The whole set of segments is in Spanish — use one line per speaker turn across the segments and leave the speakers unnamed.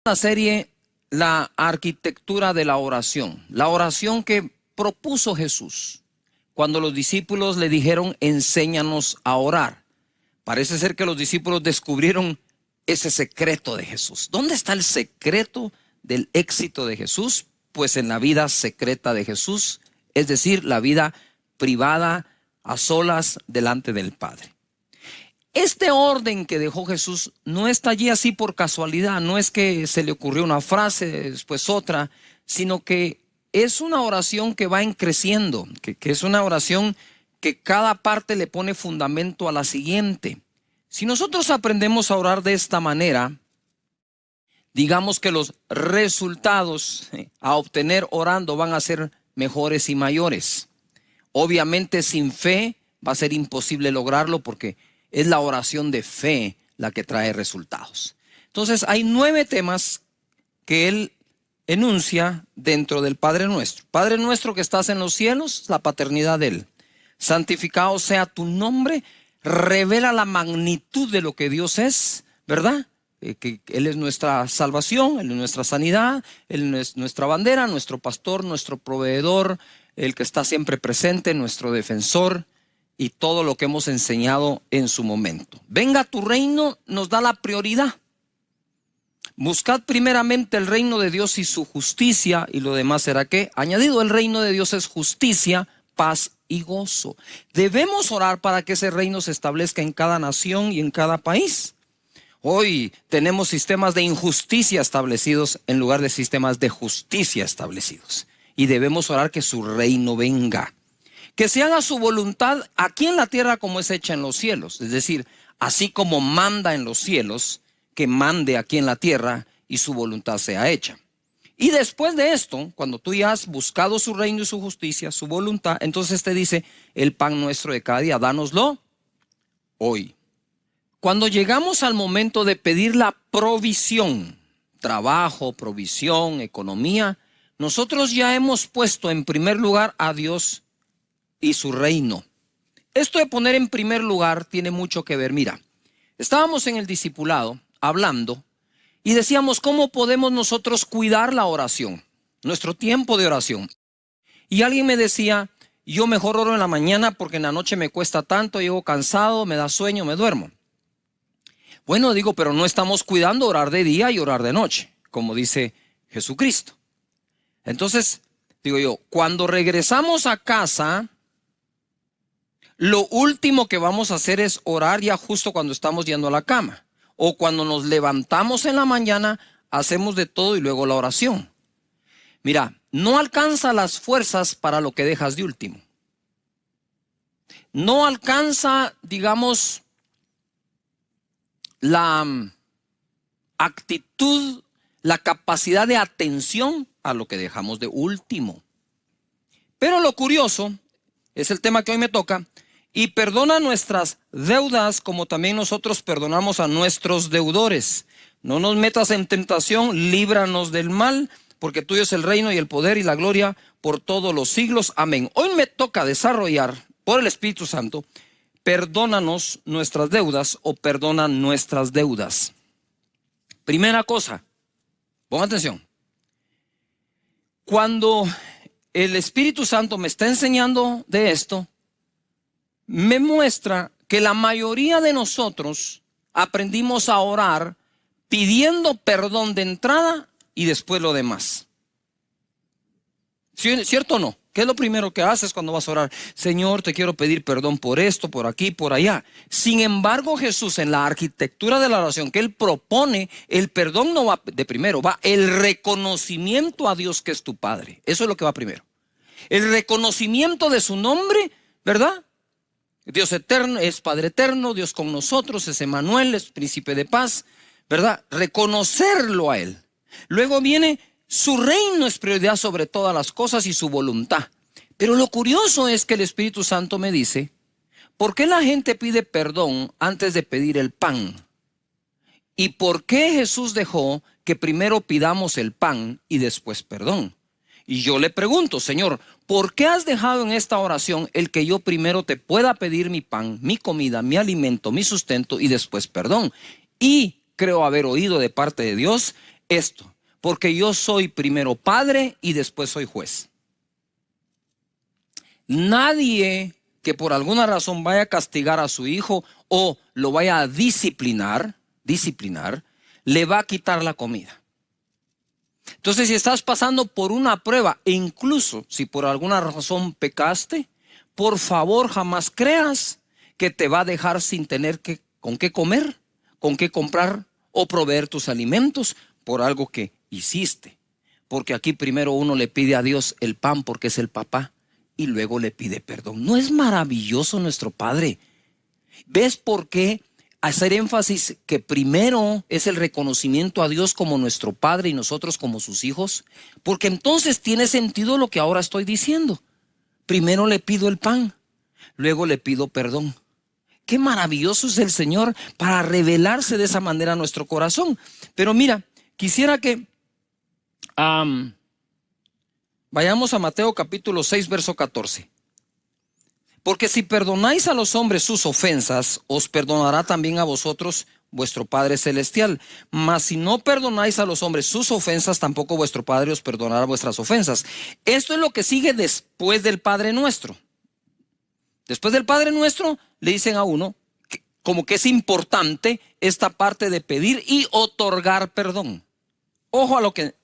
La serie La arquitectura de la oración que propuso Jesús cuando los discípulos le dijeron enséñanos a orar. Parece ser que los discípulos descubrieron ese secreto de Jesús. ¿Dónde está el secreto del éxito de Jesús? Pues en la vida secreta de Jesús, es decir, la vida privada a solas delante del Padre. Este orden que dejó Jesús no está allí así por casualidad, no es que se le ocurrió una frase, después otra, sino que es una oración que va creciendo, que es una oración que cada parte le pone fundamento a la siguiente. Si nosotros aprendemos a orar de esta manera, digamos que los resultados a obtener orando van a ser mejores y mayores. Obviamente sin fe va a ser imposible lograrlo porque es la oración de fe la que trae resultados. Entonces hay 9 temas que él enuncia dentro del Padre Nuestro. Padre nuestro que estás en los cielos, la paternidad de él. Santificado sea tu nombre, revela la magnitud de lo que Dios es, ¿verdad? Que Él es nuestra salvación, Él es nuestra sanidad, Él es nuestra bandera, nuestro pastor, nuestro proveedor, el que está siempre presente, nuestro defensor y todo lo que hemos enseñado en su momento. Venga tu reino, nos da la prioridad. Buscad primeramente el reino de Dios y su justicia y lo demás será ¿qué? Añadido. El reino de Dios es justicia, paz y gozo. Debemos orar para que ese reino se establezca en cada nación y en cada país. Hoy tenemos sistemas de injusticia establecidos en lugar de sistemas de justicia establecidos. Y debemos orar que su reino venga. Que se haga su voluntad aquí en la tierra como es hecha en los cielos. Es decir, así como manda en los cielos, que mande aquí en la tierra y su voluntad sea hecha. Y después de esto, cuando tú ya has buscado su reino y su justicia, su voluntad, entonces te dice, el pan nuestro de cada día, dánoslo hoy. Cuando llegamos al momento de pedir la provisión, trabajo, provisión, economía, nosotros ya hemos puesto en primer lugar a Dios y su reino. Esto de poner en primer lugar tiene mucho que ver. Mira, estábamos en el discipulado hablando y decíamos cómo podemos nosotros cuidar la oración, nuestro tiempo de oración. Y alguien me decía, yo mejor oro en la mañana porque en la noche me cuesta tanto, llego cansado, me da sueño, me duermo. Bueno, digo, pero no estamos cuidando orar de día y orar de noche, como dice Jesucristo. Entonces, digo yo, cuando regresamos a casa, lo último que vamos a hacer es orar ya justo cuando estamos yendo a la cama. O cuando nos levantamos en la mañana, hacemos de todo y luego la oración. Mira, no alcanza las fuerzas para lo que dejas de último. No alcanza, digamos, la actitud, la capacidad de atención a lo que dejamos de último. Pero lo curioso, es el tema que hoy me toca, y perdona nuestras deudas como también nosotros perdonamos a nuestros deudores. No nos metas en tentación, líbranos del mal, porque tuyo es el reino y el poder y la gloria por todos los siglos. Amén. Hoy me toca desarrollar por el Espíritu Santo, perdónanos nuestras deudas o perdona nuestras deudas. Primera cosa, ponga atención. Cuando el Espíritu Santo me está enseñando de esto, me muestra que la mayoría de nosotros aprendimos a orar pidiendo perdón de entrada y después lo demás. ¿Cierto o no? ¿Qué es lo primero que haces cuando vas a orar? Señor, te quiero pedir perdón por esto, por aquí, por allá. Sin embargo, Jesús en la arquitectura de la oración que Él propone, el perdón no va de primero, va el reconocimiento a Dios que es tu Padre. Eso es lo que va primero. El reconocimiento de su nombre, ¿verdad? Dios eterno, es Padre eterno, Dios con nosotros, es Emmanuel, es Príncipe de paz, ¿verdad? Reconocerlo a Él. Luego viene su reino es prioridad sobre todas las cosas y su voluntad. Pero lo curioso es que el Espíritu Santo me dice, ¿por qué la gente pide perdón antes de pedir el pan? ¿Y por qué Jesús dejó que primero pidamos el pan y después perdón? Y yo le pregunto, Señor, ¿por qué has dejado en esta oración el que yo primero te pueda pedir mi pan, mi comida, mi alimento, mi sustento y después perdón? Y creo haber oído de parte de Dios esto, porque yo soy primero padre y después soy juez. Nadie que por alguna razón vaya a castigar a su hijo o lo vaya a disciplinar, le va a quitar la comida. Entonces, si estás pasando por una prueba, e incluso si por alguna razón pecaste, por favor jamás creas que te va a dejar sin tener con qué comer, con qué comprar o proveer tus alimentos por algo que hiciste. Porque aquí primero uno le pide a Dios el pan porque es el papá y luego le pide perdón. ¿No es maravilloso nuestro Padre? ¿Ves por qué hacer énfasis que primero es el reconocimiento a Dios como nuestro Padre y nosotros como sus hijos? Porque entonces tiene sentido lo que ahora estoy diciendo. Primero le pido el pan, luego le pido perdón. Qué maravilloso es el Señor para revelarse de esa manera a nuestro corazón. Pero mira, quisiera que vayamos a Mateo capítulo 6, verso 14. Porque si perdonáis a los hombres sus ofensas, os perdonará también a vosotros vuestro Padre Celestial. Mas si no perdonáis a los hombres sus ofensas, tampoco vuestro Padre os perdonará vuestras ofensas. Esto es lo que sigue después del Padre Nuestro. Después del Padre Nuestro le dicen a uno como que es importante esta parte de pedir y otorgar perdón. Ojo a lo que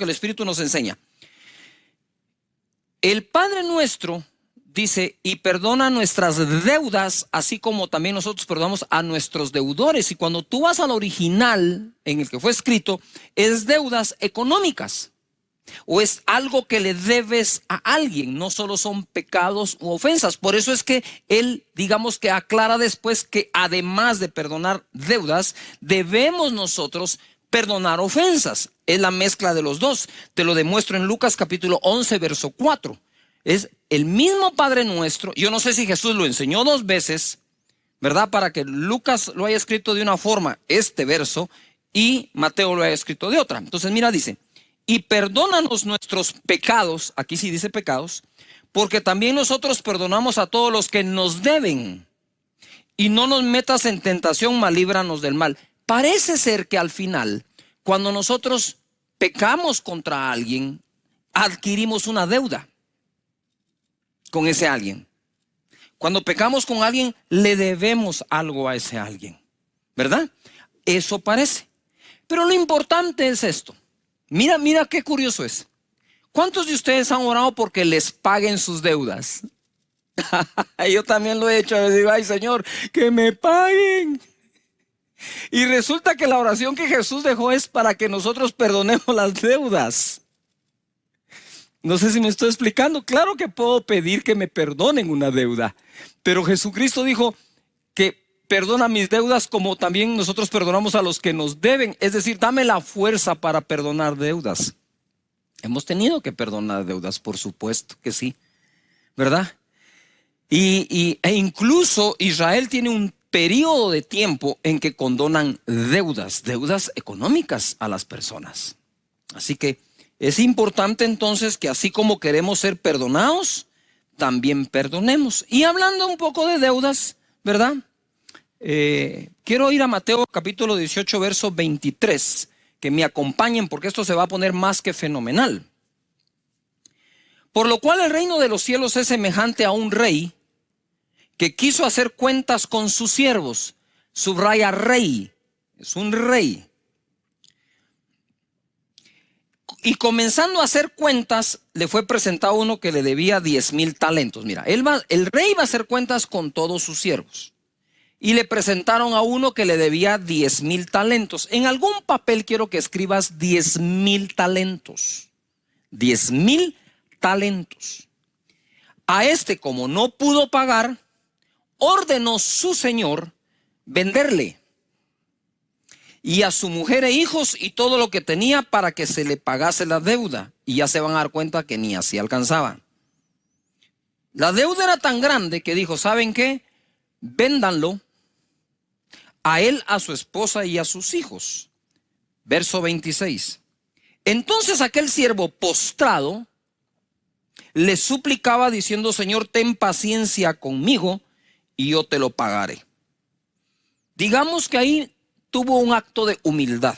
el Espíritu nos enseña. El Padre Nuestro dice, y perdona nuestras deudas, así como también nosotros perdonamos a nuestros deudores. Y cuando tú vas al original en el que fue escrito, es deudas económicas. O es algo que le debes a alguien, no solo son pecados u ofensas. Por eso es que él, digamos que aclara después que además de perdonar deudas, debemos nosotros perdonar ofensas. Es la mezcla de los dos. Te lo demuestro en Lucas capítulo 11, verso 4. Es el mismo Padre Nuestro. Yo no sé si Jesús lo enseñó 2 veces, ¿verdad? Para que Lucas lo haya escrito de una forma, este verso, y Mateo lo haya escrito de otra. Entonces mira, dice, y perdónanos nuestros pecados, aquí sí dice pecados, porque también nosotros perdonamos a todos los que nos deben. Y no nos metas en tentación, mas líbranos del mal. Parece ser que al final, cuando nosotros pecamos contra alguien, adquirimos una deuda con ese alguien. Cuando pecamos con alguien, le debemos algo a ese alguien, ¿verdad? Eso parece. Pero lo importante es esto. Mira qué curioso es. ¿Cuántos de ustedes han orado porque les paguen sus deudas? Yo también lo he hecho. Les digo, ay Señor, que me paguen. Y resulta que la oración que Jesús dejó es para que nosotros perdonemos las deudas. No sé si me estoy explicando. Claro que puedo pedir que me perdonen una deuda, pero Jesucristo dijo que perdona mis deudas como también nosotros perdonamos a los que nos deben. Es decir, dame la fuerza para perdonar deudas. Hemos tenido que perdonar deudas, por supuesto que sí, ¿verdad? E incluso Israel tiene un periodo de tiempo en que condonan deudas económicas a las personas. Así que es importante entonces que así como queremos ser perdonados, también perdonemos. Y hablando un poco de deudas, ¿verdad? Quiero ir a Mateo capítulo 18, verso 23, que me acompañen porque esto se va a poner más que fenomenal. Por lo cual el reino de los cielos es semejante a un rey que quiso hacer cuentas con sus siervos. Subraya rey, es un rey. Y comenzando a hacer cuentas, le fue presentado uno que le debía 10,000 talentos. Mira, el rey va a hacer cuentas con todos sus siervos. Y le presentaron a uno que le debía 10,000 talentos. En algún papel quiero que escribas 10,000 talentos. 10,000 talentos. A este, como no pudo pagar, ordenó su señor venderle. Y a su mujer e hijos y todo lo que tenía para que se le pagase la deuda. Y ya se van a dar cuenta que ni así alcanzaban. La deuda era tan grande que dijo, ¿saben qué? Véndanlo a él, a su esposa y a sus hijos. Verso 26. Entonces aquel siervo postrado le suplicaba diciendo, Señor, ten paciencia conmigo y yo te lo pagaré. Digamos que ahí tuvo un acto de humildad.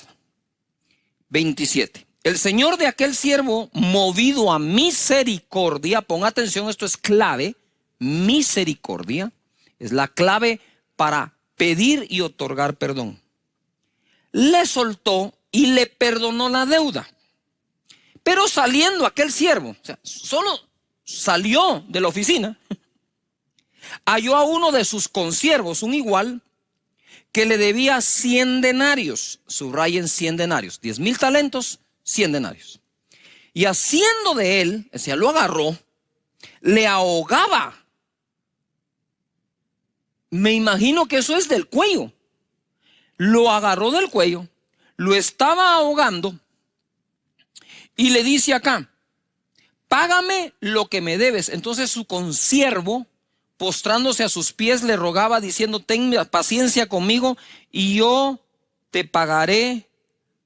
27. El señor de aquel siervo, movido a misericordia, pon atención, esto es clave, misericordia, es la clave para pedir y otorgar perdón. Le soltó y le perdonó la deuda. Pero saliendo aquel siervo, o sea, solo salió de la oficina, halló a uno de sus consiervos, un igual, que le debía 100 denarios. Subrayen 100 denarios, 10,000 talentos, 100 denarios. Y haciendo de él, o sea, lo agarró, le ahogaba. Me imagino que eso es del cuello. Lo agarró del cuello, lo estaba ahogando y le dice acá, págame lo que me debes. Entonces su consiervo, postrándose a sus pies, le rogaba diciendo, ten paciencia conmigo y yo te pagaré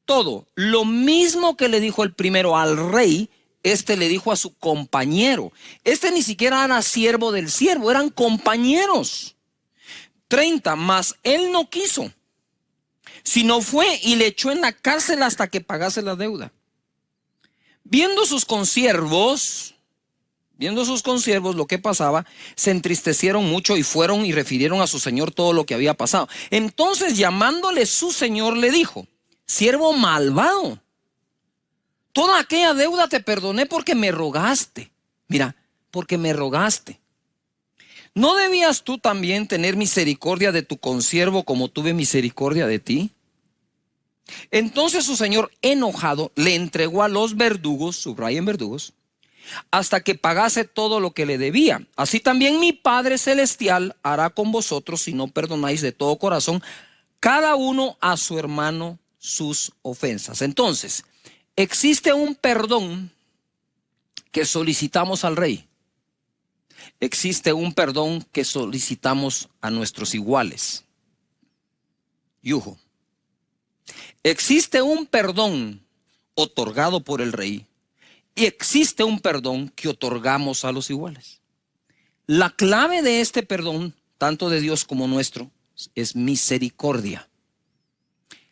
todo. Lo mismo que le dijo el primero al rey, este le dijo a su compañero. Este ni siquiera era siervo del siervo, eran compañeros. 30, mas él no quiso, sino fue y le echó en la cárcel hasta que pagase la deuda. Viendo sus consiervos lo que pasaba, se entristecieron mucho y fueron y refirieron a su señor todo lo que había pasado. Entonces, llamándole su señor, le dijo, siervo malvado, toda aquella deuda te perdoné porque me rogaste. Mira, porque me rogaste. ¿No debías tú también tener misericordia de tu consiervo como tuve misericordia de ti? Entonces su señor, enojado, le entregó a los verdugos, subrayen verdugos, hasta que pagase todo lo que le debía. Así también mi Padre Celestial hará con vosotros si no perdonáis de todo corazón cada uno a su hermano sus ofensas. Entonces, existe un perdón que solicitamos al rey. Existe un perdón que solicitamos a nuestros iguales. Yujo. Existe un perdón otorgado por el rey y existe un perdón que otorgamos a los iguales. La clave de este perdón, tanto de Dios como nuestro, es misericordia.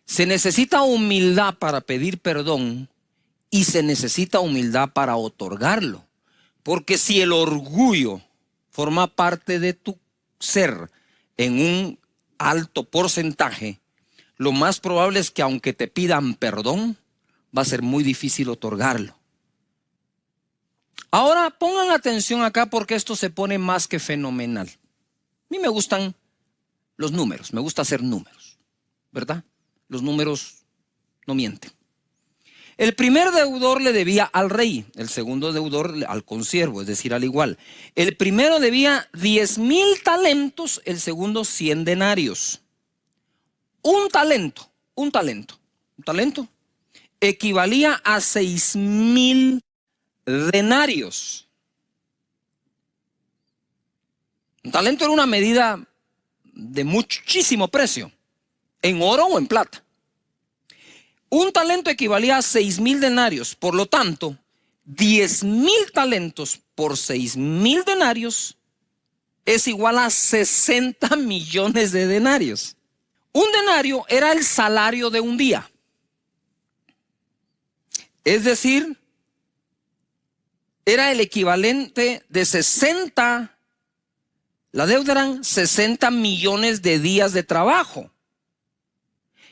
Se necesita humildad para pedir perdón y se necesita humildad para otorgarlo. Porque si el orgullo forma parte de tu ser en un alto porcentaje, lo más probable es que aunque te pidan perdón, va a ser muy difícil otorgarlo. Ahora pongan atención acá porque esto se pone más que fenomenal. A mí me gustan los números, me gusta hacer números, ¿verdad? Los números no mienten. El primer deudor le debía al rey, el segundo deudor al consiervo, es decir, al igual. El primero debía 10,000 talentos, el segundo 100 denarios. Un talento equivalía a 6,000 denarios. Un talento era una medida de muchísimo precio, en oro o en plata. Un talento equivalía a 6,000 denarios, por lo tanto, 10,000 talentos por 6,000 denarios es igual a 60 millones de denarios. Un denario era el salario de un día. Es decir, era el equivalente de 60, la deuda eran 60 millones de días de trabajo.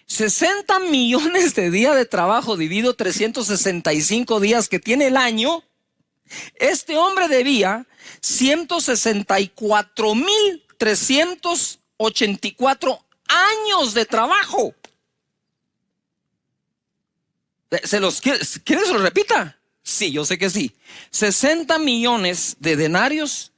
60 millones de días de trabajo dividido 365 días que tiene el año. Este hombre debía 164,384 años de trabajo. ¿Quieres que se lo repita? Sí, yo sé que sí. 60 millones de denarios.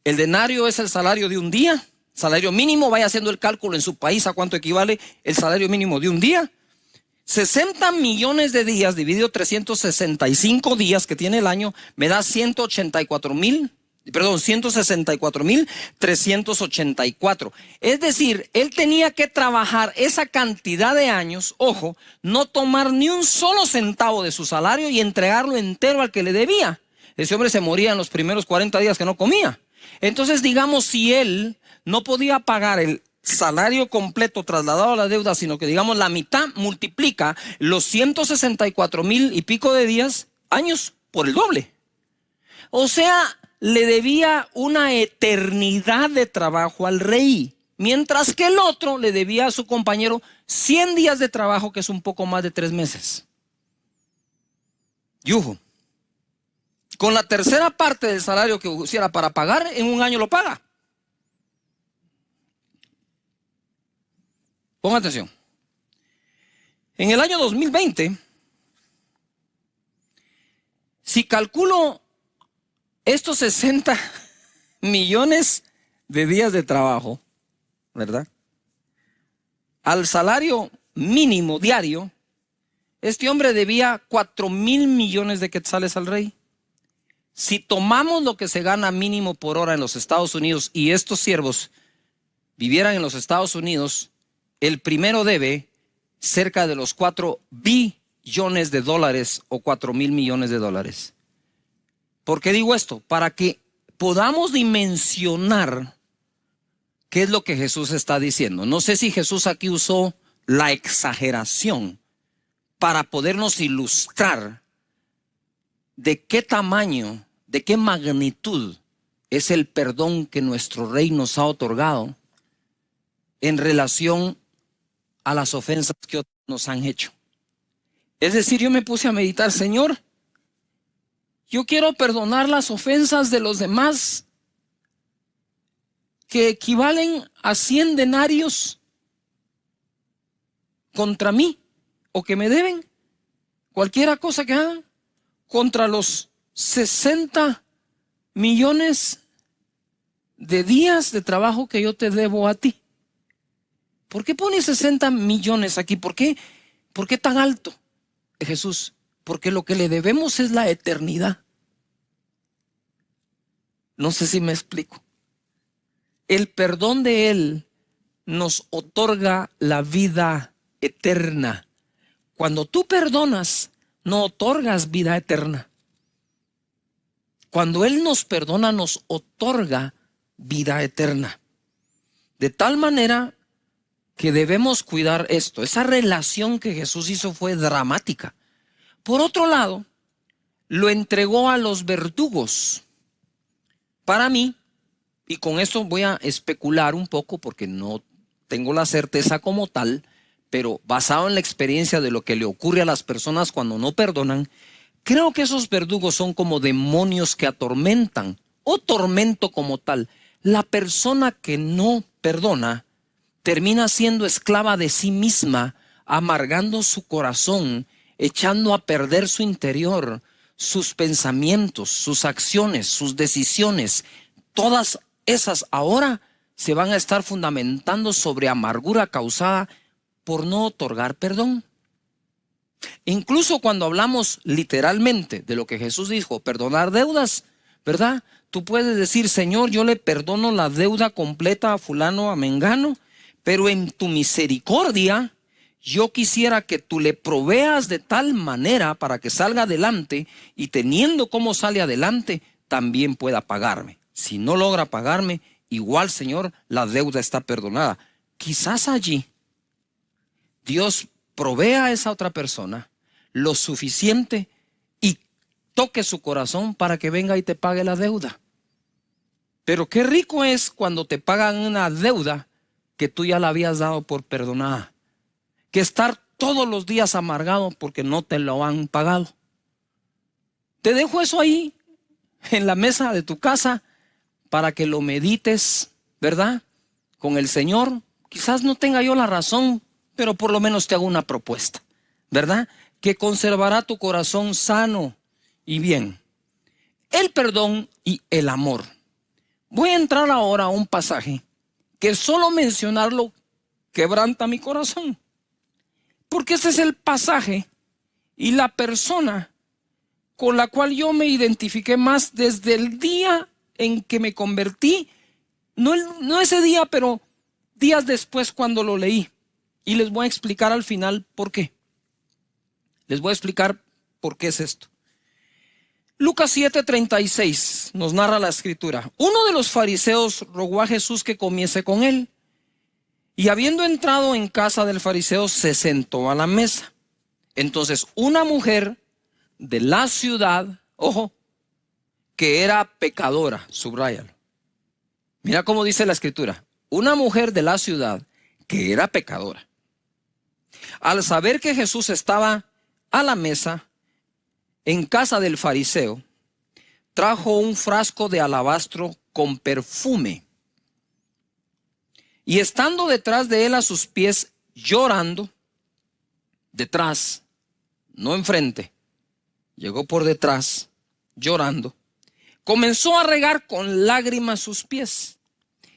El denario es el salario de un día. Salario mínimo, vaya haciendo el cálculo en su país a cuánto equivale el salario mínimo de un día. 60 millones de días dividido 365 días que tiene el año me da 164,384. Es decir, él tenía que trabajar esa cantidad de años, ojo, no tomar ni un solo centavo de su salario y entregarlo entero al que le debía. Ese hombre se moría en los primeros 40 días que no comía. Entonces, digamos, si él no podía pagar el salario completo trasladado a la deuda, sino que digamos la mitad, multiplica los 164,000 y pico de días, años, por el doble. O sea, le debía una eternidad de trabajo al rey, mientras que el otro le debía a su compañero 100 días de trabajo, que es un poco más de 3 meses. Yujo. Con la tercera parte del salario que usiera para pagar, en un año lo paga. Ponga atención. En el año 2020, si calculo estos 60 millones de días de trabajo, ¿verdad?, al salario mínimo diario, este hombre debía 4,000 millones de quetzales al rey. Si tomamos lo que se gana mínimo por hora en los Estados Unidos y estos siervos vivieran en los Estados Unidos, el primero debe cerca de los 4 billones de dólares o 4,000 millones de dólares. ¿Por qué digo esto? Para que podamos dimensionar qué es lo que Jesús está diciendo. No sé si Jesús aquí usó la exageración para podernos ilustrar de qué tamaño, de qué magnitud es el perdón que nuestro Rey nos ha otorgado en relación a las ofensas que otros nos han hecho. Es decir, yo me puse a meditar, Señor, yo quiero perdonar las ofensas de los demás que equivalen a 100 denarios contra mí o que me deben, cualquiera cosa que hagan, contra los 60 millones de días de trabajo que yo te debo a ti. ¿Por qué pones 60 millones aquí? ¿Por qué tan alto, Jesús? Porque lo que le debemos es la eternidad. No sé si me explico. El perdón de Él nos otorga la vida eterna. Cuando tú perdonas, no otorgas vida eterna. Cuando Él nos perdona, nos otorga vida eterna. De tal manera que debemos cuidar esto. Esa relación que Jesús hizo fue dramática. Por otro lado, lo entregó a los verdugos. Para mí, y con esto voy a especular un poco porque no tengo la certeza como tal, pero basado en la experiencia de lo que le ocurre a las personas cuando no perdonan, creo que esos verdugos son como demonios que atormentan, o tormento como tal. La persona que no perdona termina siendo esclava de sí misma, amargando su corazón, echando a perder su interior, sus pensamientos, sus acciones, sus decisiones. Todas esas ahora se van a estar fundamentando sobre amargura causada por no otorgar perdón. Incluso cuando hablamos literalmente de lo que Jesús dijo, perdonar deudas, ¿verdad? Tú puedes decir, Señor, yo le perdono la deuda completa a fulano, a mengano, pero en tu misericordia yo quisiera que tú le proveas de tal manera para que salga adelante y teniendo cómo sale adelante, también pueda pagarme. Si no logra pagarme, igual, Señor, la deuda está perdonada. Quizás allí Dios provea a esa otra persona lo suficiente y toque su corazón para que venga y te pague la deuda. Pero qué rico es cuando te pagan una deuda que tú ya la habías dado por perdonada, que estar todos los días amargado porque no te lo han pagado. Te dejo eso ahí en la mesa de tu casa para que lo medites, ¿verdad? Con el Señor. Quizás no tenga yo la razón, pero por lo menos te hago una propuesta, ¿verdad? Que conservará tu corazón sano y bien. El perdón y el amor. Voy a entrar ahora a un pasaje que solo mencionarlo quebranta mi corazón. Porque ese es el pasaje y la persona con la cual yo me identifiqué más desde el día en que me convertí. No ese día, pero días después cuando lo leí. Y les voy a explicar al final por qué. Les voy a explicar por qué es esto. Lucas 7:36 nos narra la escritura. Uno de los fariseos rogó a Jesús que comiese con él. Y habiendo entrado en casa del fariseo, se sentó a la mesa. Entonces una mujer de la ciudad, ojo, que era pecadora, subráyalo. Mira cómo dice la escritura. Una mujer de la ciudad que era pecadora, al saber que Jesús estaba a la mesa en casa del fariseo, trajo un frasco de alabastro con perfume. Y estando detrás de él a sus pies, llorando, detrás, no enfrente, llegó por detrás, llorando, comenzó a regar con lágrimas sus pies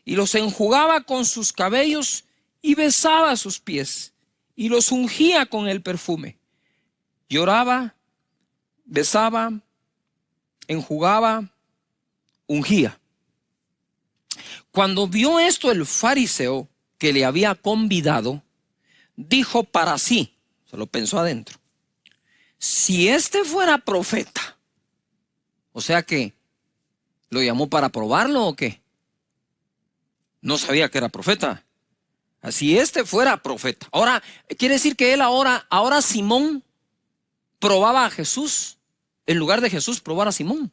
y los enjugaba con sus cabellos y besaba sus pies y los ungía con el perfume. Lloraba, besaba, enjugaba, ungía. Cuando vio esto el fariseo que le había convidado, dijo para sí, se lo pensó adentro, si este fuera profeta, o sea que lo llamó para probarlo o qué, no sabía que era profeta. Si este fuera profeta, ahora quiere decir que él ahora Simón probaba a Jesús, en lugar de Jesús probar a Simón.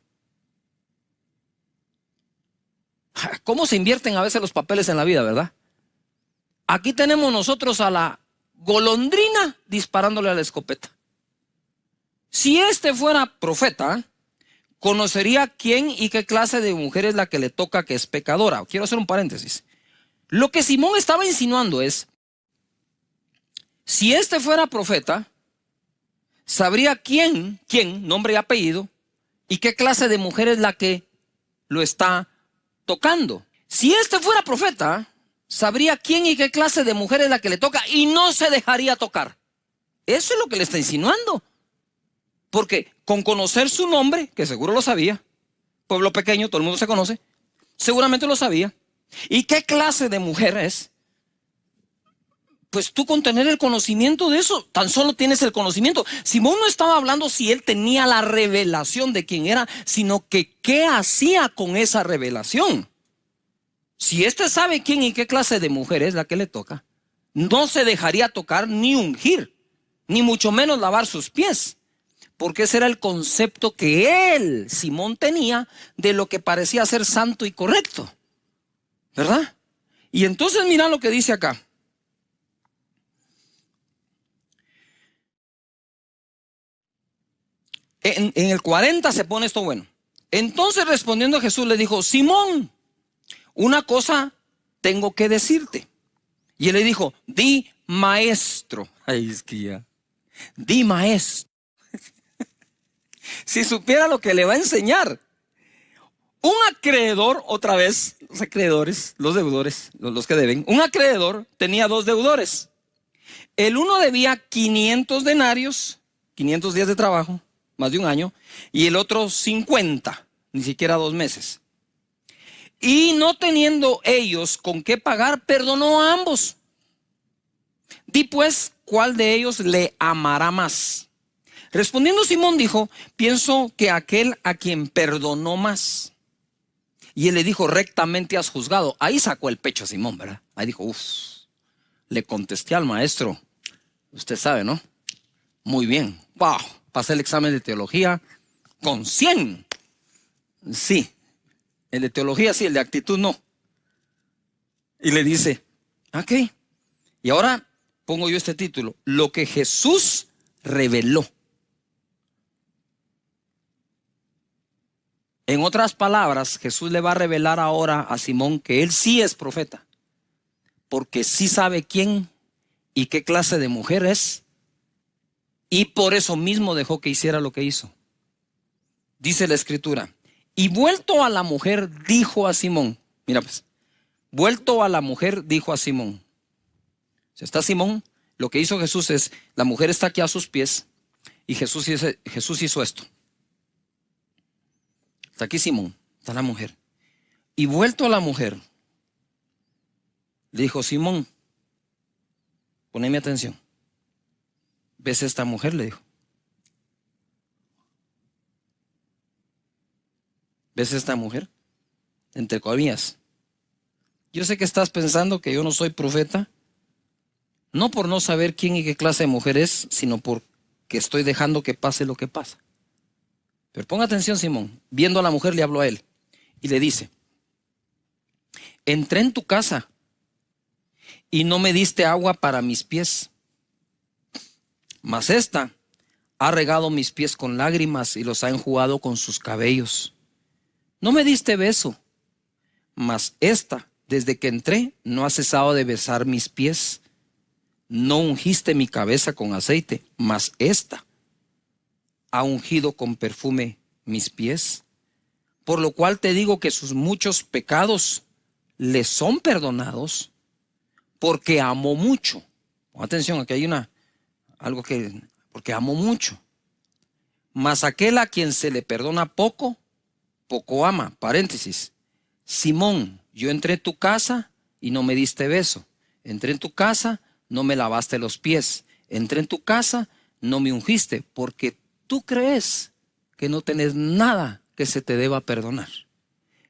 ¿Cómo se invierten a veces los papeles en la vida, verdad? Aquí tenemos nosotros a la golondrina disparándole a la escopeta. Si este fuera profeta, conocería quién y qué clase de mujer es la que le toca que es pecadora. Quiero hacer un paréntesis. Lo que Simón estaba insinuando es, si este fuera profeta, sabría quién, nombre y apellido, y qué clase de mujer es la que lo está tocando. Si este fuera profeta, sabría quién y qué clase de mujer es la que le toca y no se dejaría tocar. Eso es lo que le está insinuando. Porque con conocer su nombre, que seguro lo sabía, pueblo pequeño, todo el mundo se conoce, seguramente lo sabía. ¿Y qué clase de mujer es? Pues tú con tener el conocimiento de eso, tan solo tienes el conocimiento. Simón no estaba hablando si él tenía la revelación de quién era, sino que qué hacía con esa revelación. Si este sabe quién y qué clase de mujer es la que le toca, no se dejaría tocar ni ungir, ni mucho menos lavar sus pies. Porque ese era el concepto que él, Simón, tenía de lo que parecía ser santo y correcto. ¿Verdad? Y entonces mira lo que dice acá. En el 40 se pone esto bueno. Entonces respondiendo Jesús le dijo, Simón, una cosa tengo que decirte. Y él le dijo, di maestro. Ay, es que ya. Di maestro. Si supiera lo que le va a enseñar. Un acreedor, otra vez, los acreedores, los deudores, los que deben. Un acreedor tenía dos deudores. El uno debía 500 denarios, 500 días de trabajo, más de un año, y el otro 50, ni siquiera 2 meses. Y no teniendo ellos con qué pagar, perdonó a ambos. Di pues, ¿cuál de ellos le amará más? Respondiendo Simón dijo, pienso que aquel a quien perdonó más. Y él le dijo, rectamente has juzgado. Ahí sacó el pecho Simón, ¿verdad? Ahí dijo, le contesté al maestro. Usted sabe, ¿no? Muy bien. Wow, pasé el examen de teología con 100. Sí, el de teología sí, el de actitud no. Y le dice, ok. Y ahora pongo yo este título, lo que Jesús reveló. En otras palabras, Jesús le va a revelar ahora a Simón que él sí es profeta, porque sí sabe quién y qué clase de mujer es, y por eso mismo dejó que hiciera lo que hizo. Dice la escritura, y vuelto a la mujer dijo a Simón, mira pues, vuelto a la mujer dijo a Simón, si está Simón, lo que hizo Jesús es, la mujer está aquí a sus pies, y Jesús hizo esto. Está aquí Simón, está la mujer. Y vuelto a la mujer, le dijo, Simón, poneme atención. ¿Ves esta mujer? Le dijo. ¿Ves esta mujer? Entre comillas. Yo sé que estás pensando que yo no soy profeta, No por no saber quién y qué clase de mujer es, sino porque estoy dejando que pase lo que pasa. Pero ponga atención, Simón. Viendo a la mujer, le habló a él y le dice: entré en tu casa y no me diste agua para mis pies, mas esta ha regado mis pies con lágrimas y los ha enjugado con sus cabellos. No me diste beso, mas esta, desde que entré, no ha cesado de besar mis pies. No ungiste mi cabeza con aceite, mas esta ha ungido con perfume mis pies. Por lo cual te digo que sus muchos pecados le son perdonados, porque amó mucho. Pon atención, aquí hay porque amó mucho. Mas aquel a quien se le perdona poco, poco ama. Paréntesis. Simón, yo entré en tu casa y no me diste beso. Entré en tu casa, no me lavaste los pies. Entré en tu casa, no me ungiste, porque tú crees que no tenés nada que se te deba perdonar.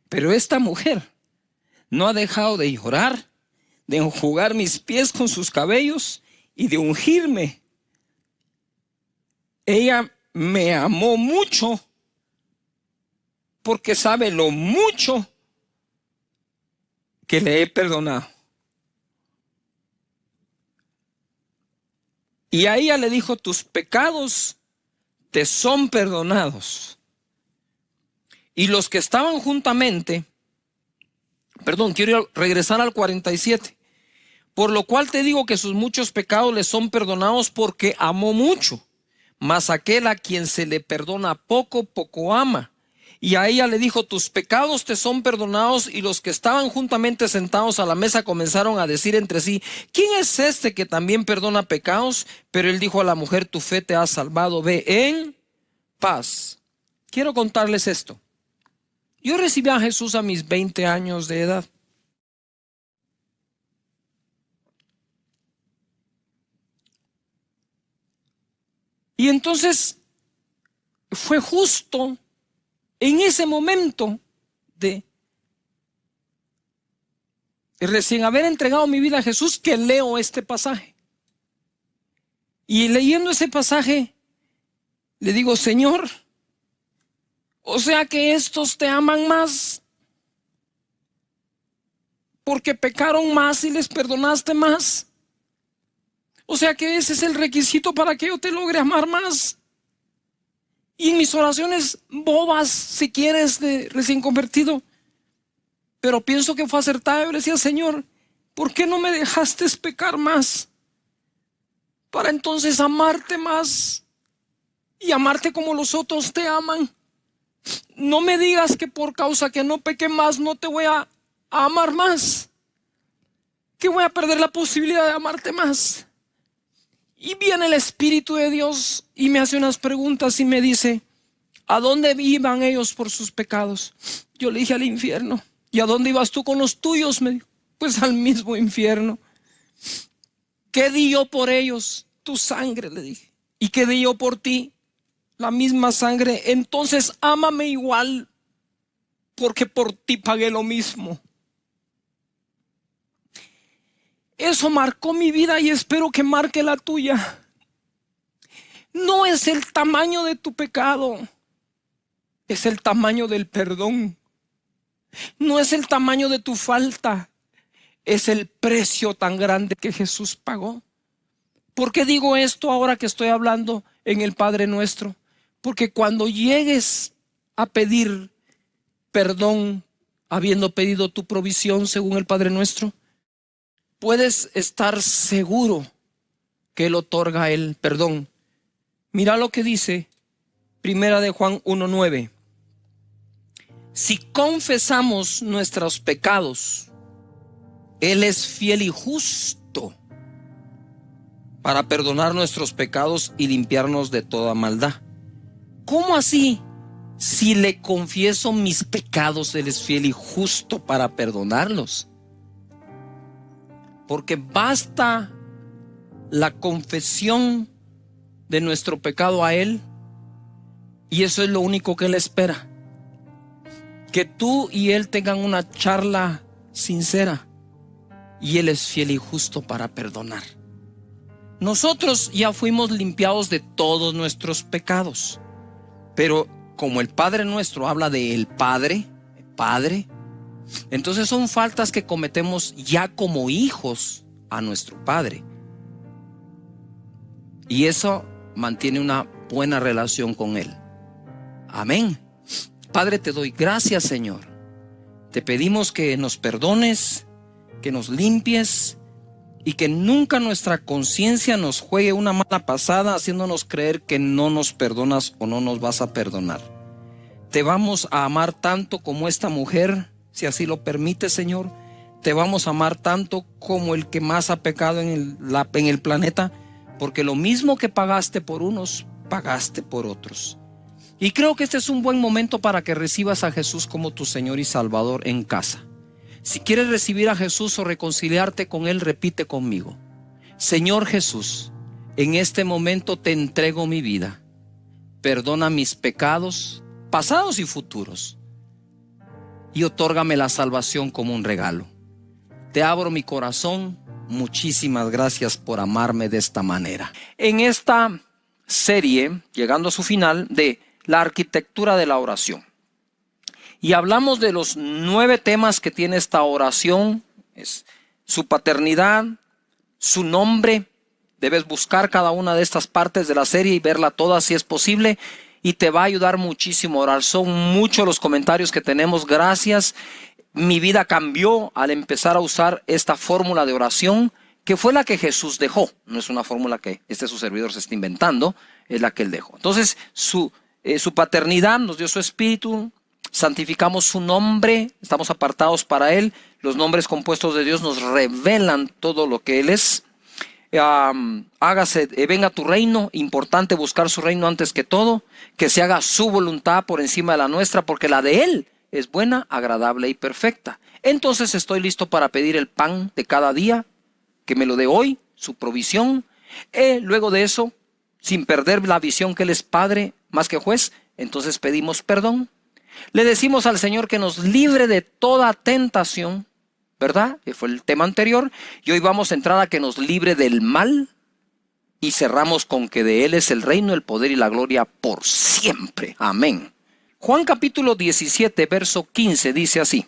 Pero esta mujer no ha dejado de llorar, de enjugar mis pies con sus cabellos y de ungirme. Ella me amó mucho porque sabe lo mucho que le he perdonado. Y a ella le dijo: tus pecados te son perdonados. Y los que estaban juntamente, quiero regresar al 47. Por lo cual te digo que sus muchos pecados le son perdonados, porque amó mucho. Mas aquel a quien se le perdona poco, poco ama. Y a ella le dijo: tus pecados te son perdonados. Y los que estaban juntamente sentados a la mesa comenzaron a decir entre sí: ¿quién es este que también perdona pecados? Pero él dijo a la mujer: tu fe te ha salvado, ve en paz. Quiero contarles esto. Yo recibí a Jesús a mis 20 años de edad. Y entonces fue justo en ese momento de recién haber entregado mi vida a Jesús que leo este pasaje. Y leyendo ese pasaje le digo: Señor, o sea que estos te aman más porque pecaron más y les perdonaste más. O sea que ese es el requisito para que yo te logre amar más. Y en mis oraciones bobas, si quieres, de recién convertido, pero pienso que fue acertado. Yo le decía: Señor, ¿por qué no me dejaste pecar más? Para entonces amarte más y amarte como los otros te aman. No me digas que por causa que no pequé más no te voy a amar más, que voy a perder la posibilidad de amarte más. Y viene el Espíritu de Dios y me hace unas preguntas y me dice: ¿a dónde iban ellos por sus pecados? Yo le dije: al infierno. ¿Y a dónde ibas tú con los tuyos? Me dijo: pues al mismo infierno. ¿Qué di yo por ellos? Tu sangre, le dije. ¿Y qué di yo por ti? La misma sangre. Entonces ámame igual, porque por ti pagué lo mismo. Eso marcó mi vida y espero que marque la tuya. No es el tamaño de tu pecado, es el tamaño del perdón. No es el tamaño de tu falta, es el precio tan grande que Jesús pagó. ¿Por qué digo esto ahora que estoy hablando en el Padre Nuestro? Porque cuando llegues a pedir perdón, habiendo pedido tu provisión según el Padre Nuestro, puedes estar seguro que Él otorga el perdón. Mira lo que dice Primera de Juan 1:9. Si confesamos nuestros pecados, Él es fiel y justo para perdonar nuestros pecados y limpiarnos de toda maldad. ¿Cómo así? Si le confieso mis pecados, Él es fiel y justo para perdonarlos. Porque basta la confesión de nuestro pecado a Él, y eso es lo único que Él espera. Que tú y Él tengan una charla sincera, y Él es fiel y justo para perdonar. nosotros ya fuimos limpiados de todos nuestros pecados. Pero como el Padre nuestro habla de el Padre, entonces son faltas que cometemos ya como hijos a nuestro Padre. Y eso mantiene una buena relación con Él. Amén. Padre, te doy gracias, Señor. Te pedimos que nos perdones, que nos limpies y que nunca nuestra conciencia nos juegue una mala pasada haciéndonos creer que no nos perdonas o no nos vas a perdonar. Te vamos a amar tanto como esta mujer, si así lo permite, Señor. Te vamos a amar tanto como el que más ha pecado en el planeta, porque lo mismo que pagaste por unos, pagaste por otros. Y creo que este es un buen momento para que recibas a Jesús como tu Señor y Salvador en casa. Si quieres recibir a Jesús o reconciliarte con Él, repite conmigo: Señor Jesús, en este momento te entrego mi vida. Perdona mis pecados, pasados y futuros, y otórgame la salvación como un regalo. Te abro mi corazón. Muchísimas gracias por amarme de esta manera. En esta serie, llegando a su final, de la arquitectura de la oración, y hablamos de los 9 temas que tiene esta oración: es su paternidad, su nombre. Debes buscar cada una de estas partes de la serie y verla toda si es posible, y te va a ayudar muchísimo a orar. Son muchos los comentarios que tenemos. Gracias. Mi vida cambió al empezar a usar esta fórmula de oración, que fue la que Jesús dejó. No es una fórmula que su servidor se está inventando, es la que Él dejó. Entonces, su paternidad nos dio su espíritu. Santificamos su nombre, estamos apartados para Él. Los nombres compuestos de Dios nos revelan todo lo que Él es. Venga tu reino. Importante buscar su reino antes que todo. Que se haga su voluntad por encima de la nuestra, porque la de Él es buena, agradable y perfecta. Entonces estoy listo para pedir el pan de cada día, que me lo dé hoy, su provisión. Luego de eso, sin perder la visión que Él es Padre más que juez, entonces pedimos perdón. Le decimos al Señor que nos libre de toda tentación, ¿verdad? Que fue el tema anterior. Y hoy vamos a entrar a que nos libre del mal. Y cerramos con que de Él es el reino, el poder y la gloria por siempre. Amén. Juan capítulo 17, verso 15 dice así: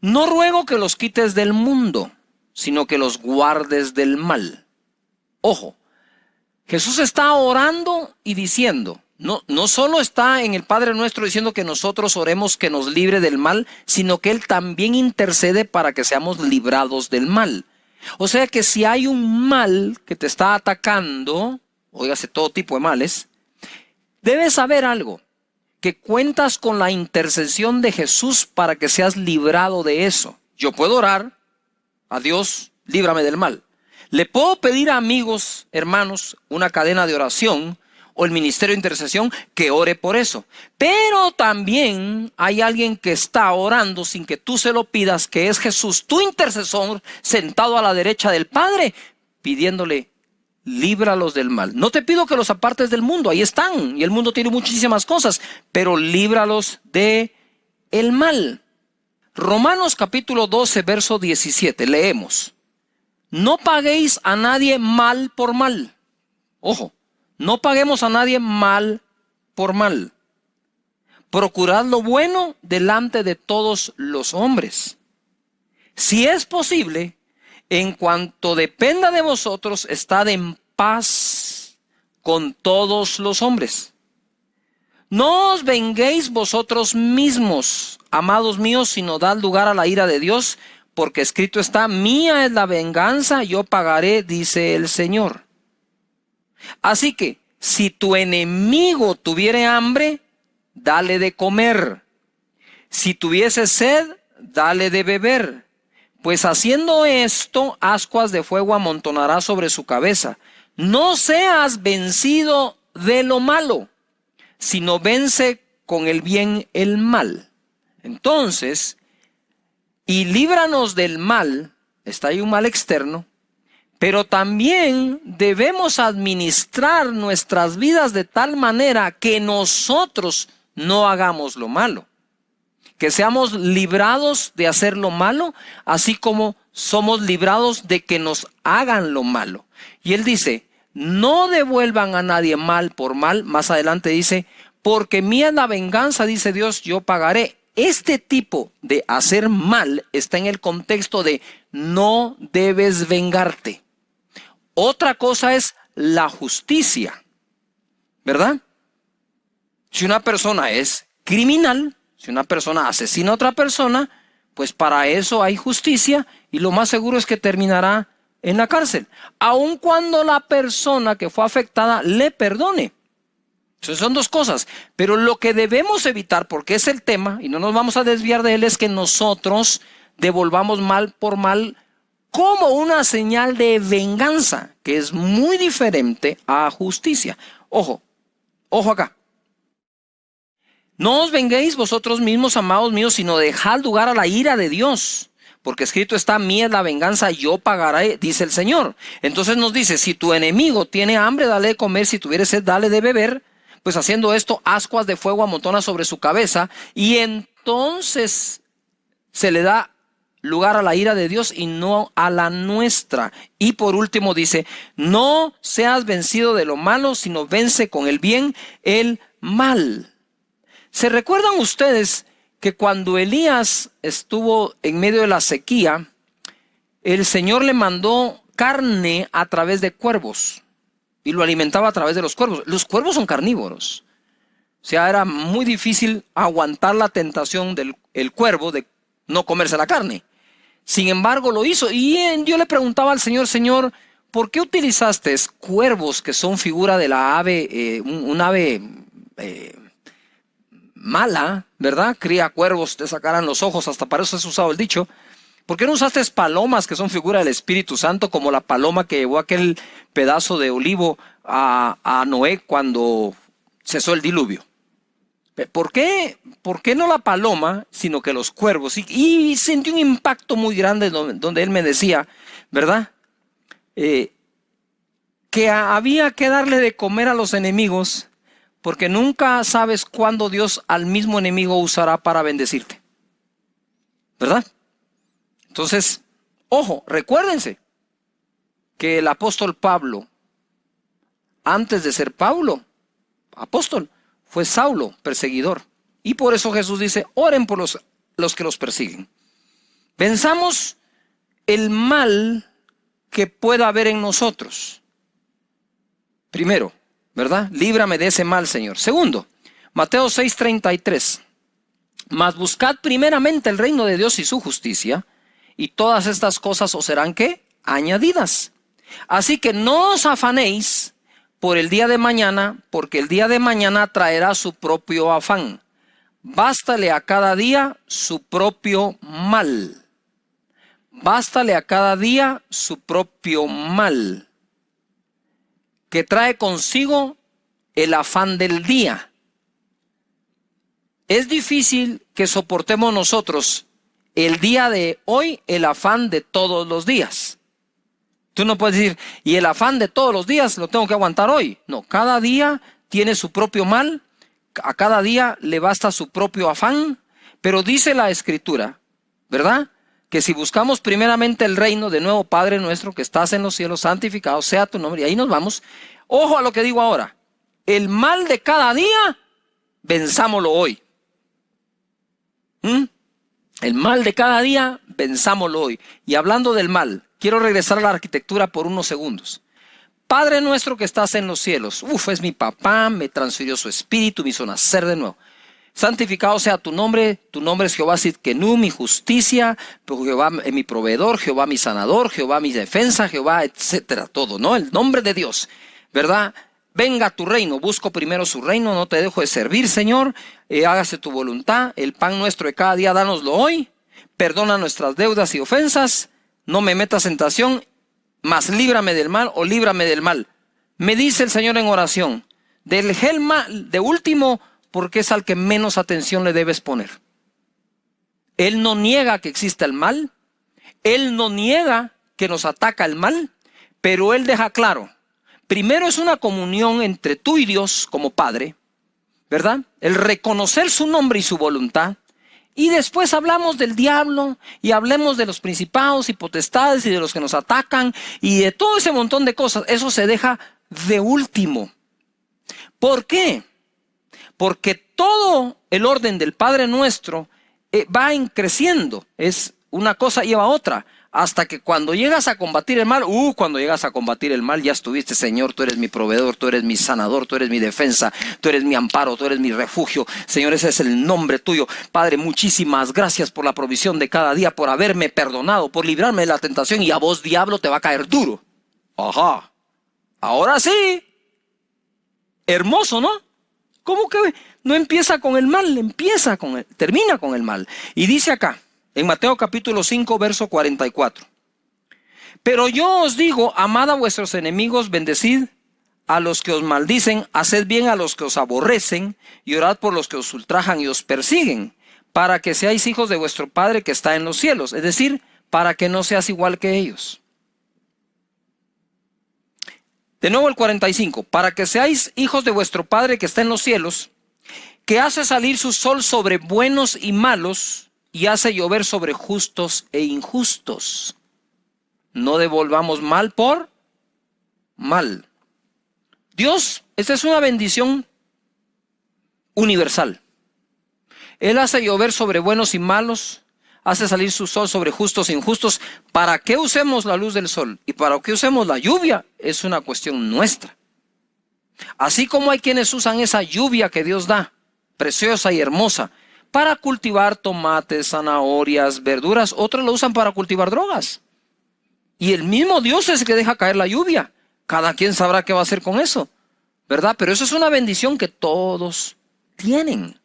No ruego que los quites del mundo, sino que los guardes del mal. Ojo, Jesús está orando y diciendo, no solo está en el Padre Nuestro diciendo que nosotros oremos que nos libre del mal, sino que Él también intercede para que seamos librados del mal. O sea que si hay un mal que te está atacando, óigase, todo tipo de males, debes saber algo: que cuentas con la intercesión de Jesús para que seas librado de eso. Yo puedo orar a Dios, líbrame del mal. Le puedo pedir a amigos, hermanos, una cadena de oración o el ministerio de intercesión que ore por eso. Pero también hay alguien que está orando sin que tú se lo pidas, que es Jesús, tu intercesor, sentado a la derecha del Padre, pidiéndole: líbralos del mal. No te pido que los apartes del mundo, ahí están, y el mundo tiene muchísimas cosas, pero líbralos de el mal. Romanos capítulo 12, verso 17, leemos: No paguéis a nadie mal por mal. Ojo, no paguemos a nadie mal por mal. Procurad lo bueno delante de todos los hombres. Si es posible, en cuanto dependa de vosotros, estad en paz con todos los hombres. No os venguéis vosotros mismos, amados míos, sino dad lugar a la ira de Dios, porque escrito está: mía es la venganza, yo pagaré, dice el Señor. Así que, si tu enemigo tuviere hambre, dale de comer. Si tuviese sed, dale de beber. Pues haciendo esto, ascuas de fuego amontonará sobre su cabeza. No seas vencido de lo malo, sino vence con el bien el mal. Entonces, y líbranos del mal, está ahí un mal externo, pero también debemos administrar nuestras vidas de tal manera que nosotros no hagamos lo malo. Que seamos librados de hacer lo malo, así como somos librados de que nos hagan lo malo. Y él dice, no devuelvan a nadie mal por mal. Más adelante dice, porque mía es la venganza, dice Dios, yo pagaré. Este tipo de hacer mal está en el contexto de no debes vengarte. Otra cosa es la justicia, ¿verdad? Si una persona es criminal, si una persona asesina a otra persona, pues para eso hay justicia y lo más seguro es que terminará en la cárcel, aun cuando la persona que fue afectada le perdone. Entonces son dos cosas, pero lo que debemos evitar, porque es el tema, y no nos vamos a desviar de él, es que nosotros devolvamos mal por mal como una señal de venganza, que es muy diferente a justicia. Ojo, ojo acá. No os venguéis vosotros mismos, amados míos, sino dejad lugar a la ira de Dios. Porque escrito está, mía es la venganza, yo pagaré, dice el Señor. Entonces nos dice, si tu enemigo tiene hambre, dale de comer, si tuviere sed, dale de beber. Pues haciendo esto, ascuas de fuego amontona sobre su cabeza, y entonces se le da lugar a la ira de Dios y no a la nuestra. Y por último dice, no seas vencido de lo malo, sino vence con el bien el mal. ¿Se recuerdan ustedes que cuando Elías estuvo en medio de la sequía, el Señor le mandó carne a través de cuervos y lo alimentaba a través de los cuervos? Los cuervos son carnívoros. O sea, era muy difícil aguantar la tentación del cuervo de no comerse la carne. Sin embargo, lo hizo. Y yo le preguntaba al Señor, Señor, ¿por qué utilizaste cuervos que son figura de la ave, un ave mala, ¿verdad? Cría cuervos, te sacarán los ojos, hasta para eso es usado el dicho. ¿Por qué no usaste palomas que son figura del Espíritu Santo, como la paloma que llevó aquel pedazo de olivo a Noé cuando cesó el diluvio? ¿Por qué no la paloma, sino que los cuervos? Y sentí un impacto muy grande donde él me decía, ¿verdad? Que había que darle de comer a los enemigos, porque nunca sabes cuándo Dios al mismo enemigo usará para bendecirte, ¿verdad? Entonces, ojo, recuérdense que el apóstol Pablo, antes de ser Pablo, apóstol, fue Saulo, perseguidor. Y por eso Jesús dice, oren por los que los persiguen. Pensamos el mal que pueda haber en nosotros. Primero, ¿verdad? Líbrame de ese mal, Señor. Segundo, Mateo 6:33. Mas buscad primeramente el reino de Dios y su justicia, y todas estas cosas os serán, ¿qué? Añadidas. Así que no os afanéis por el día de mañana, porque el día de mañana traerá su propio afán. Bástale a cada día su propio mal. Bástale a cada día su propio mal, que trae consigo el afán del día. Es difícil que soportemos nosotros el día de hoy el afán de todos los días. Tú no puedes decir, y el afán de todos los días lo tengo que aguantar hoy. No, cada día tiene su propio mal, a cada día le basta su propio afán, pero dice la Escritura, ¿verdad? Que si buscamos primeramente el reino, de nuevo, Padre nuestro que estás en los cielos, santificado sea tu nombre, y ahí nos vamos. Ojo a lo que digo ahora, el mal de cada día, venzámoslo hoy. El mal de cada día, venzámoslo hoy. Y hablando del mal, quiero regresar a la arquitectura por unos segundos. Padre nuestro que estás en los cielos, es mi papá, me transfirió su espíritu, me hizo nacer de nuevo. Santificado sea tu nombre es Jehová Sidkenu, mi justicia, Jehová mi proveedor, Jehová mi sanador, Jehová mi defensa, Jehová, etcétera, todo, ¿no? El nombre de Dios, ¿verdad? Venga tu reino, busco primero su reino, no te dejo de servir, Señor, hágase tu voluntad, el pan nuestro de cada día, dánoslo hoy, perdona nuestras deudas y ofensas, no me metas en tentación, mas líbrame del mal o líbrame del mal. Me dice el Señor en oración, del mal de último, porque es al que menos atención le debes poner. Él no niega que exista el mal, Él no niega que nos ataca el mal, pero Él deja claro, primero es una comunión entre tú y Dios como Padre, ¿verdad? El reconocer su nombre y su voluntad, Y después hablamos del diablo y hablemos de los principados y potestades y de los que nos atacan y de todo ese montón de cosas. Eso se deja de último. ¿Por qué? Porque todo el orden del Padre Nuestro va creciendo. Es una cosa lleva a otra. Hasta que cuando llegas a combatir el mal, cuando llegas a combatir el mal ya estuviste, Señor, tú eres mi proveedor, tú eres mi sanador, tú eres mi defensa, tú eres mi amparo, tú eres mi refugio. Señor, ese es el nombre tuyo. Padre, muchísimas gracias por la provisión de cada día, por haberme perdonado, por librarme de la tentación, y a vos, diablo, te va a caer duro. Ajá. Ahora sí. Hermoso, ¿no? ¿Cómo que no empieza con el mal? Termina con el mal. Y dice acá, en Mateo capítulo 5, verso 44. Pero yo os digo, amad a vuestros enemigos, bendecid a los que os maldicen, haced bien a los que os aborrecen, y orad por los que os ultrajan y os persiguen, para que seáis hijos de vuestro Padre que está en los cielos. Es decir, para que no seas igual que ellos. De nuevo el 45. Para que seáis hijos de vuestro Padre que está en los cielos, que hace salir su sol sobre buenos y malos, y hace llover sobre justos e injustos. No devolvamos mal por mal. Dios, esta es una bendición universal. Él hace llover sobre buenos y malos, hace salir su sol sobre justos e injustos. ¿Para qué usemos la luz del sol? Y para qué usemos la lluvia es una cuestión nuestra. Así como hay quienes usan esa lluvia que Dios da, preciosa y hermosa, para cultivar tomates, zanahorias, verduras, otros lo usan para cultivar drogas. Y el mismo Dios es el que deja caer la lluvia. Cada quien sabrá qué va a hacer con eso, ¿verdad? Pero eso es una bendición que todos tienen.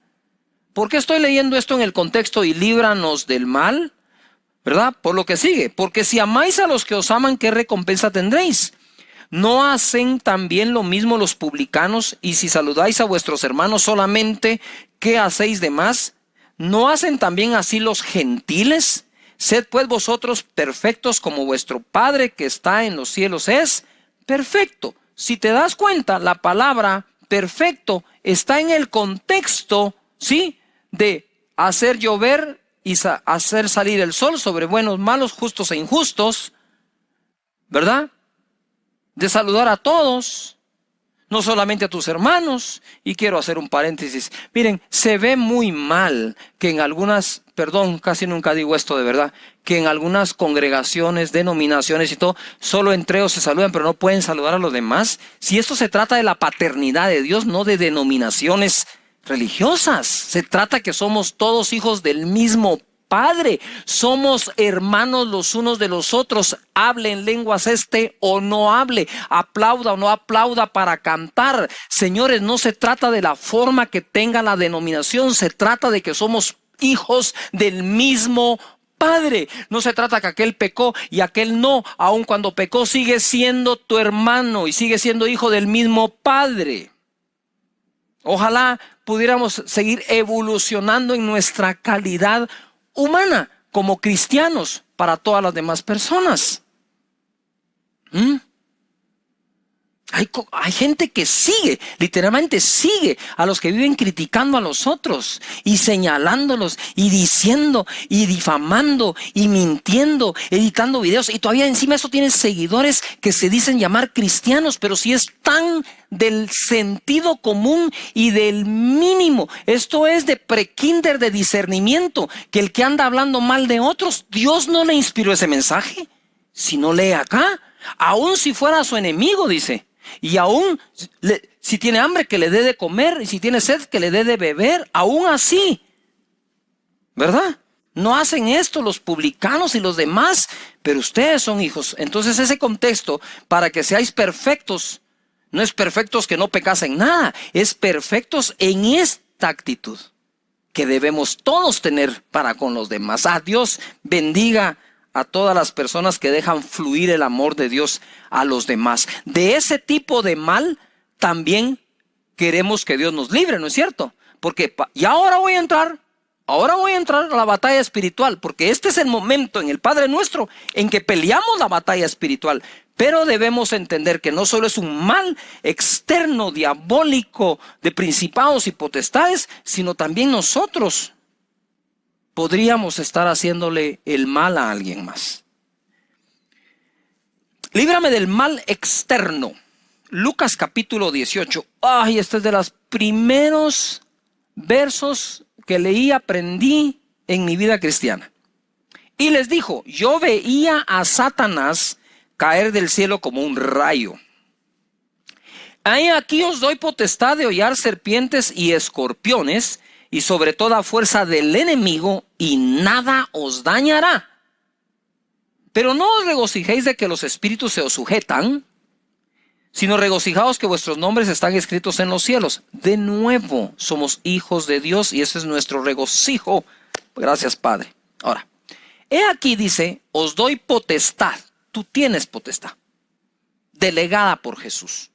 ¿Por qué estoy leyendo esto en el contexto y líbranos del mal? ¿Verdad? Por lo que sigue. Porque si amáis a los que os aman, ¿qué recompensa tendréis? ¿No hacen también lo mismo los publicanos? Y si saludáis a vuestros hermanos solamente, ¿qué hacéis de más? ¿No hacen también así los gentiles? Sed pues vosotros perfectos como vuestro Padre que está en los cielos es perfecto. Si te das cuenta, la palabra perfecto está en el contexto, ¿sí?, de hacer llover y hacer salir el sol sobre buenos, malos, justos e injustos, ¿verdad? De saludar a todos, no solamente a tus hermanos. Y quiero hacer un paréntesis. Miren, se ve muy mal que en algunas, casi nunca digo esto de verdad, que en algunas congregaciones, denominaciones y todo, solo entre ellos se saludan, pero no pueden saludar a los demás. Si esto se trata de la paternidad de Dios, no de denominaciones religiosas. Se trata que somos todos hijos del mismo Padre, somos hermanos los unos de los otros. Hable en lenguas o no hable, aplauda o no aplauda para cantar. Señores, no se trata de la forma que tenga la denominación, se trata de que somos hijos del mismo Padre. No se trata que aquel pecó y aquel no. Aun cuando pecó sigue siendo tu hermano y sigue siendo hijo del mismo Padre. Ojalá pudiéramos seguir evolucionando en nuestra calidad humana como cristianos para todas las demás personas. Hay gente que literalmente sigue a los que viven criticando a los otros y señalándolos y diciendo y difamando y mintiendo, editando videos, y todavía encima eso tiene seguidores que se dicen llamar cristianos, pero si es tan del sentido común y del mínimo. Esto es de prekinder, de discernimiento, que el que anda hablando mal de otros, Dios no le inspiró ese mensaje. Si no lee acá, aun si fuera su enemigo, dice. Y aún si tiene hambre, que le dé de comer, y si tiene sed, que le dé de beber. Aún así, ¿verdad? No hacen esto los publicanos y los demás, pero ustedes son hijos. Entonces ese contexto, para que seáis perfectos, no es perfectos que no pecasen nada, es perfectos en esta actitud que debemos todos tener para con los demás. Dios bendiga a todas las personas que dejan fluir el amor de Dios a los demás. De ese tipo de mal también queremos que Dios nos libre, ¿no es cierto? Porque y ahora voy a entrar a la batalla espiritual, porque este es el momento en el Padre Nuestro en que peleamos la batalla espiritual. Pero debemos entender que no solo es un mal externo, diabólico, de principados y potestades, sino también nosotros podríamos estar haciéndole el mal a alguien más. Líbrame del mal externo. Lucas capítulo 18. Ay, este es de los primeros versos que leí, aprendí en mi vida cristiana. Y les dijo, yo veía a Satanás caer del cielo como un rayo. Aquí os doy potestad de hollar serpientes y escorpiones, y sobre toda fuerza del enemigo, y nada os dañará. Pero no os regocijéis de que los espíritus se os sujetan, sino regocijaos que vuestros nombres están escritos en los cielos. De nuevo somos hijos de Dios y ese es nuestro regocijo. Gracias, Padre. Ahora, he aquí dice, os doy potestad. Tú tienes potestad, delegada por Jesús,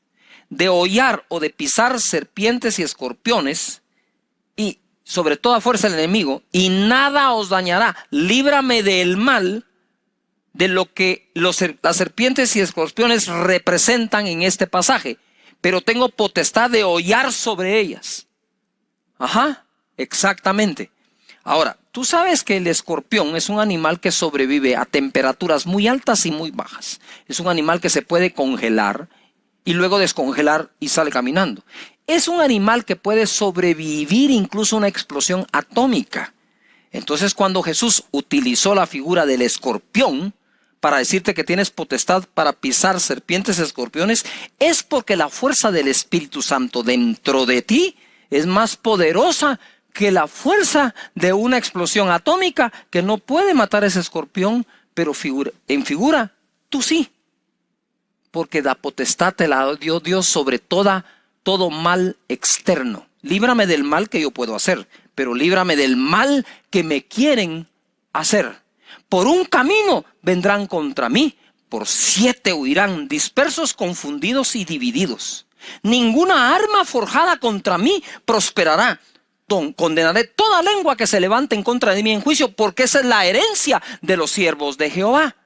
de hollar o de pisar serpientes y escorpiones y sobre toda fuerza del enemigo, y nada os dañará. Líbrame del mal, de lo que las serpientes y escorpiones representan en este pasaje, pero tengo potestad de hollar sobre ellas. Ajá, exactamente. Ahora, tú sabes que el escorpión es un animal que sobrevive a temperaturas muy altas y muy bajas. Es un animal que se puede congelar y luego descongelar y sale caminando. Es un animal que puede sobrevivir incluso a una explosión atómica. Entonces, cuando Jesús utilizó la figura del escorpión para decirte que tienes potestad para pisar serpientes y escorpiones, es porque la fuerza del Espíritu Santo dentro de ti es más poderosa que la fuerza de una explosión atómica que no puede matar a ese escorpión, pero en figura tú sí. Porque la potestad te la dio Dios sobre todo mal externo. Líbrame del mal que yo puedo hacer, pero líbrame del mal que me quieren hacer. Por un camino vendrán contra mí, por 7 huirán, dispersos, confundidos y divididos. Ninguna arma forjada contra mí prosperará. Condenaré toda lengua que se levante en contra de mí en juicio, porque esa es la herencia de los siervos de Jehová.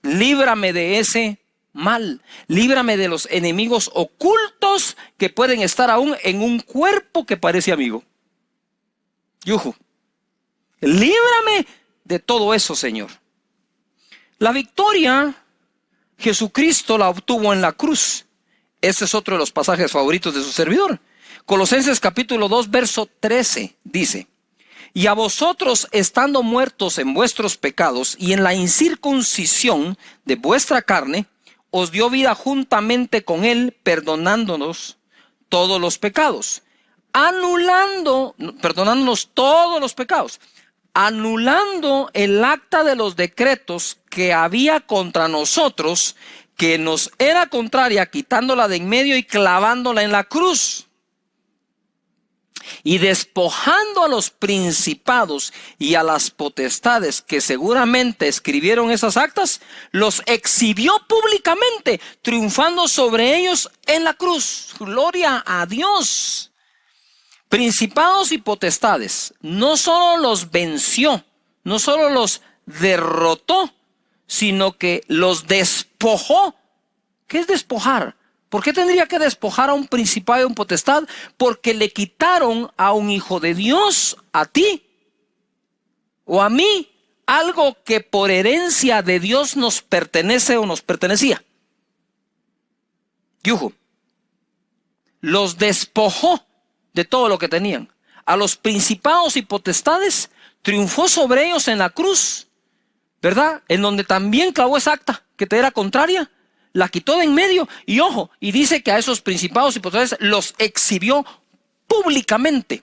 Líbrame de ese mal. Líbrame de los enemigos ocultos que pueden estar aún en un cuerpo que parece amigo. Yuhu. Líbrame de todo eso, Señor. La victoria, Jesucristo la obtuvo en la cruz. Este es otro de los pasajes favoritos de su servidor. Colosenses capítulo 2, verso 13 dice: y a vosotros, estando muertos en vuestros pecados y en la incircuncisión de vuestra carne, os dio vida juntamente con él, perdonándonos todos los pecados, perdonándonos todos los pecados, anulando el acta de los decretos que había contra nosotros, que nos era contraria, quitándola de en medio y clavándola en la cruz. Y despojando a los principados y a las potestades que seguramente escribieron esas actas, los exhibió públicamente, triunfando sobre ellos en la cruz. Gloria a Dios. Principados y potestades, no solo los venció, no solo los derrotó, sino que los despojó. ¿Qué es despojar? ¿Por qué tendría que despojar a un principado y a un potestad? Porque le quitaron a un hijo de Dios, a ti o a mí, algo que por herencia de Dios nos pertenece o nos pertenecía. Yuhu. Los despojó de todo lo que tenían. A los principados y potestades triunfó sobre ellos en la cruz, ¿verdad? En donde también clavó esa acta que te era contraria. La quitó de en medio y ojo, y dice que a esos principados y potestades los exhibió públicamente.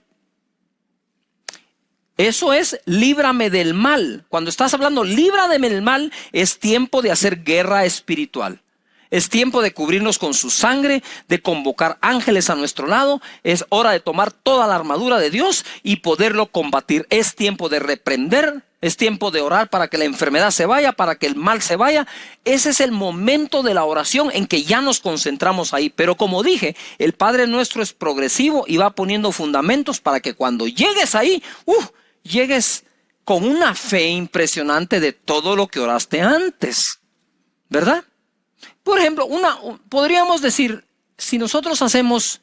Eso es líbrame del mal. Cuando estás hablando líbrame del mal, es tiempo de hacer guerra espiritual. Es tiempo de cubrirnos con su sangre, de convocar ángeles a nuestro lado. Es hora de tomar toda la armadura de Dios y poderlo combatir. Es tiempo de reprender. Es tiempo de orar para que la enfermedad se vaya, para que el mal se vaya. Ese es el momento de la oración en que ya nos concentramos ahí. Pero como dije, el Padre nuestro es progresivo y va poniendo fundamentos para que cuando llegues ahí, llegues con una fe impresionante de todo lo que oraste antes. ¿Verdad? Por ejemplo, podríamos decir, si nosotros hacemos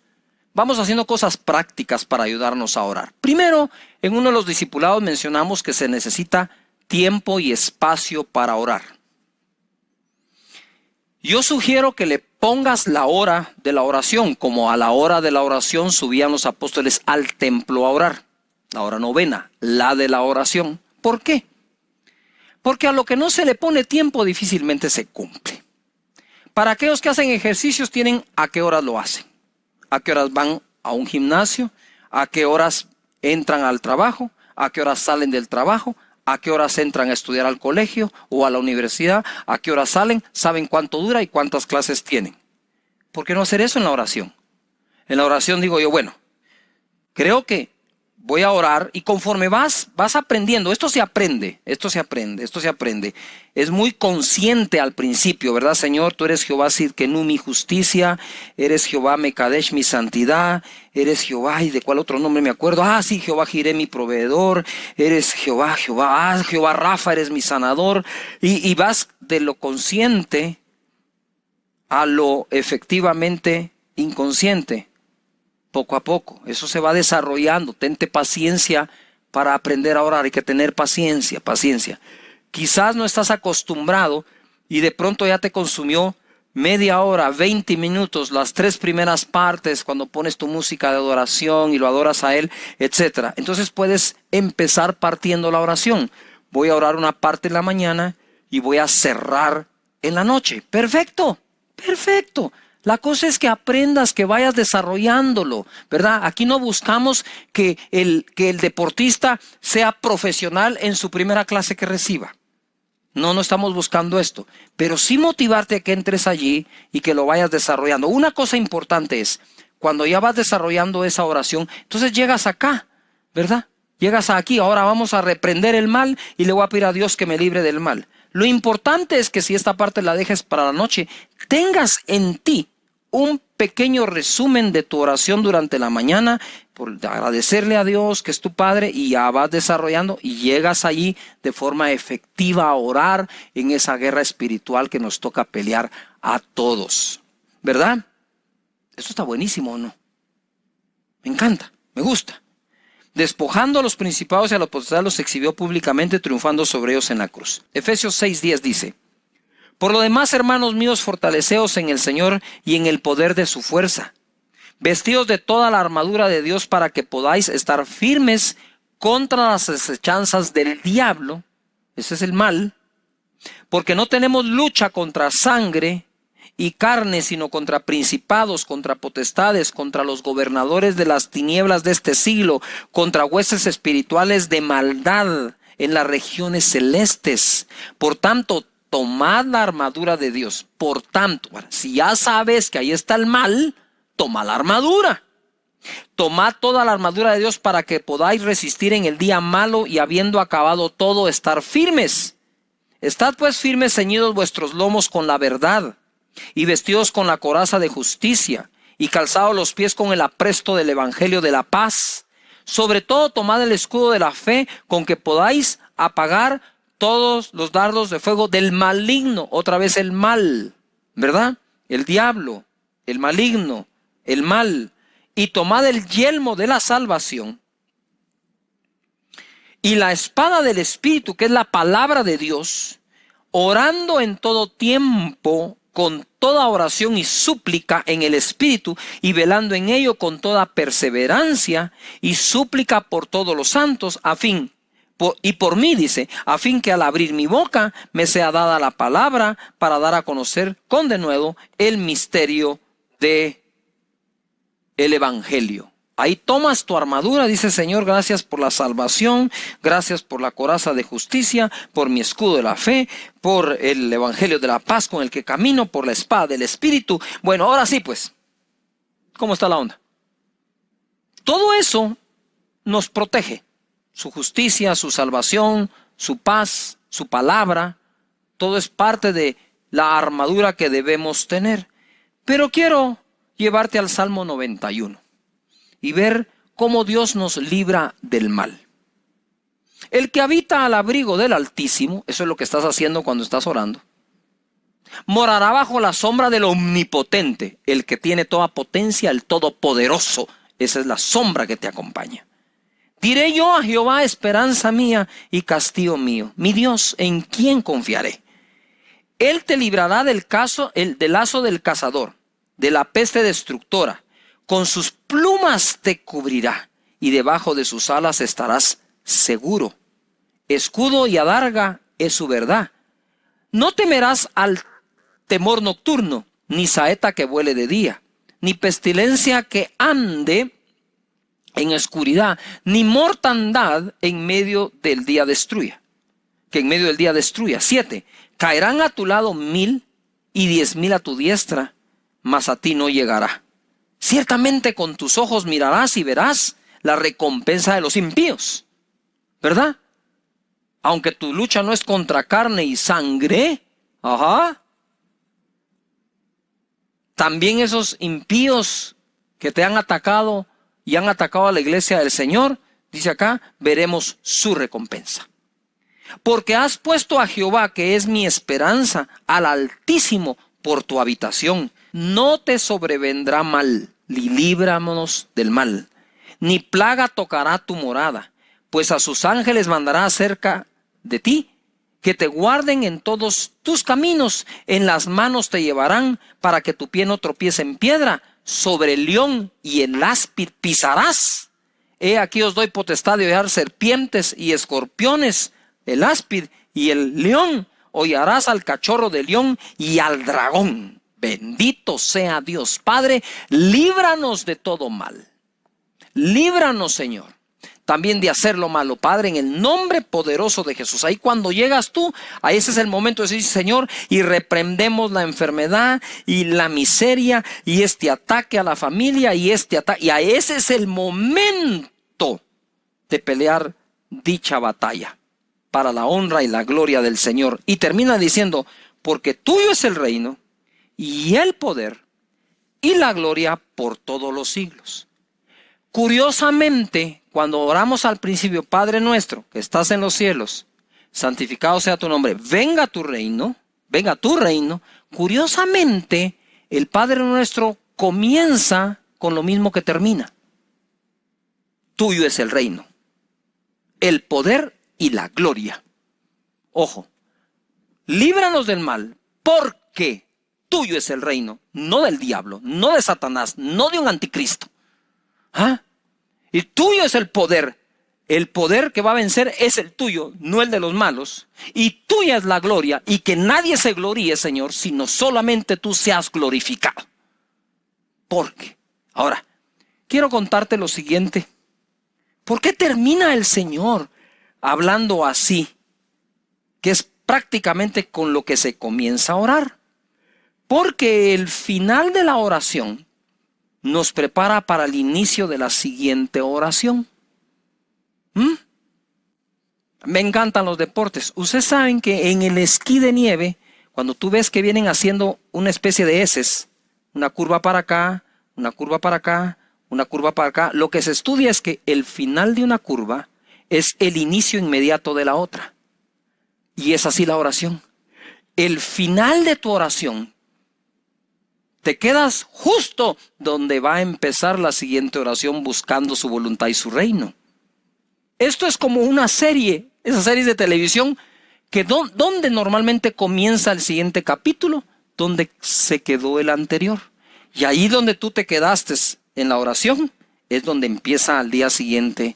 vamos haciendo cosas prácticas para ayudarnos a orar. Primero, en uno de los discipulados mencionamos que se necesita tiempo y espacio para orar. Yo sugiero que le pongas la hora de la oración, como a la hora de la oración subían los apóstoles al templo a orar. La hora novena, la de la oración. ¿Por qué? Porque a lo que no se le pone tiempo difícilmente se cumple. Para aquellos que hacen ejercicios tienen a qué horas lo hacen. A qué horas van a un gimnasio, a qué horas entran al trabajo, a qué horas salen del trabajo, a qué horas entran a estudiar al colegio o a la universidad, a qué horas salen, saben cuánto dura y cuántas clases tienen. ¿Por qué no hacer eso en la oración? En la oración digo yo, bueno, creo que voy a orar y conforme vas aprendiendo, esto se aprende. Es muy consciente al principio, ¿verdad, Señor? Tú eres Jehová Sidkenu, mi justicia, eres Jehová Mekadesh, mi santidad, eres Jehová, ¿y de cuál otro nombre me acuerdo? Sí, Jehová Jireh, mi proveedor, eres Jehová Rafa, eres mi sanador. Y vas de lo consciente a lo efectivamente inconsciente. Poco a poco, eso se va desarrollando. Tente paciencia para aprender a orar. Hay que tener paciencia. Quizás no estás acostumbrado y de pronto ya te consumió media hora, 20 minutos, las 3 primeras partes cuando pones tu música de adoración y lo adoras a Él, etc. Entonces puedes empezar partiendo la oración. Voy a orar una parte en la mañana y voy a cerrar en la noche. Perfecto. La cosa es que aprendas, que vayas desarrollándolo, ¿verdad? Aquí no buscamos que el deportista sea profesional en su primera clase que reciba. No estamos buscando esto. Pero sí motivarte a que entres allí y que lo vayas desarrollando. Una cosa importante es, cuando ya vas desarrollando esa oración, entonces llegas acá, ¿verdad? Llegas aquí, ahora vamos a reprender el mal y le voy a pedir a Dios que me libre del mal. Lo importante es que si esta parte la dejes para la noche, tengas en ti un pequeño resumen de tu oración durante la mañana, por agradecerle a Dios que es tu Padre, y ya vas desarrollando y llegas allí de forma efectiva a orar en esa guerra espiritual que nos toca pelear a todos, ¿verdad? Eso está buenísimo, ¿o no? Me encanta, me gusta. Despojando a los principados y a los potestades los exhibió públicamente, triunfando sobre ellos en la cruz. Efesios 6:10 dice: por lo demás, hermanos míos, fortaleceos en el Señor y en el poder de su fuerza. Vestidos de toda la armadura de Dios para que podáis estar firmes contra las acechanzas del diablo. Ese es el mal. Porque no tenemos lucha contra sangre y carne, sino contra principados, contra potestades, contra los gobernadores de las tinieblas de este siglo, contra huestes espirituales de maldad en las regiones celestes. Por tanto, tomad la armadura de Dios. Por tanto, si ya sabes que ahí está el mal, toma la armadura. Tomad toda la armadura de Dios para que podáis resistir en el día malo y habiendo acabado todo, estar firmes. Estad pues firmes, ceñidos vuestros lomos con la verdad y vestidos con la coraza de justicia y calzados los pies con el apresto del evangelio de la paz. Sobre todo tomad el escudo de la fe con que podáis apagar todos los dardos de fuego del maligno. Otra vez el mal, ¿verdad? El diablo, el maligno, el mal. Y tomad el yelmo de la salvación y la espada del Espíritu, que es la palabra de Dios, orando en todo tiempo con toda oración y súplica en el Espíritu, y velando en ello con toda perseverancia y súplica por todos los santos, y por mí, dice, a fin que al abrir mi boca me sea dada la palabra para dar a conocer con denuedo el misterio de el evangelio. Ahí tomas tu armadura, dice: Señor, gracias por la salvación, gracias por la coraza de justicia, por mi escudo de la fe, por el evangelio de la paz con el que camino, por la espada del Espíritu. Bueno, ahora sí, pues, ¿cómo está la onda? Todo eso nos protege. Su justicia, su salvación, su paz, su palabra, todo es parte de la armadura que debemos tener. Pero quiero llevarte al Salmo 91 y ver cómo Dios nos libra del mal. El que habita al abrigo del Altísimo, eso es lo que estás haciendo cuando estás orando. Morará bajo la sombra del Omnipotente, el que tiene toda potencia, el Todopoderoso. Esa es la sombra que te acompaña. Diré yo a Jehová, esperanza mía y castillo mío, mi Dios, ¿en quién confiaré? Él te librará del lazo del cazador, de la peste destructora. Con sus plumas te cubrirá y debajo de sus alas estarás seguro. Escudo y adarga es su verdad. No temerás al temor nocturno, ni saeta que vuele de día, ni pestilencia que ande en oscuridad, ni mortandad en medio del día destruya. 7. Caerán a tu lado 1000 y 10,000 a tu diestra, mas a ti no llegará. Ciertamente con tus ojos mirarás y verás la recompensa de los impíos, ¿verdad? Aunque tu lucha no es contra carne y sangre, también esos impíos que te han atacado y han atacado a la iglesia del Señor, dice acá, veremos su recompensa. Porque has puesto a Jehová, que es mi esperanza, al Altísimo por tu habitación. No te sobrevendrá mal, ni líbranos del mal, ni plaga tocará tu morada, pues a sus ángeles mandará acerca de ti, que te guarden en todos tus caminos, en las manos te llevarán, para que tu pie no tropiece en piedra. Sobre el león y el áspid pisarás. He aquí os doy potestad de hollar serpientes y escorpiones, el áspid y el león. Hollarás al cachorro del león y al dragón. Bendito sea Dios. Padre, líbranos de todo mal. Líbranos, Señor, también de hacer lo malo, Padre, en el nombre poderoso de Jesús. Ahí cuando llegas tú, ahí ese es el momento de decir, Señor, y reprendemos la enfermedad y la miseria y este ataque a la familia y este ataque. Y a ese es el momento de pelear dicha batalla para la honra y la gloria del Señor. Y termina diciendo, porque tuyo es el reino y el poder y la gloria por todos los siglos. Curiosamente, cuando oramos al principio, Padre nuestro que estás en los cielos, santificado sea tu nombre, venga tu reino, curiosamente, el Padre nuestro comienza con lo mismo que termina. Tuyo es el reino, el poder y la gloria. Ojo, líbranos del mal, porque tuyo es el reino, no del diablo, no de Satanás, no de un anticristo. Y tuyo es el poder que va a vencer es el tuyo, no el de los malos. Y tuya es la gloria, y que nadie se gloríe, Señor, sino solamente tú seas glorificado. Porque, ahora, quiero contarte lo siguiente. ¿Por qué termina el Señor hablando así? Que es prácticamente con lo que se comienza a orar. Porque el final de la oración nos prepara para el inicio de la siguiente oración. Me encantan los deportes. Ustedes saben que en el esquí de nieve, cuando tú ves que vienen haciendo una especie de eses, una curva para acá, una curva para acá, una curva para acá, lo que se estudia es que el final de una curva es el inicio inmediato de la otra. Y es así la oración. El final de tu oración, te quedas justo donde va a empezar la siguiente oración, buscando su voluntad y su reino. Esto es como una serie, esas series de televisión, que donde normalmente comienza el siguiente capítulo, donde se quedó el anterior. Y ahí donde tú te quedaste en la oración, es donde empieza al día siguiente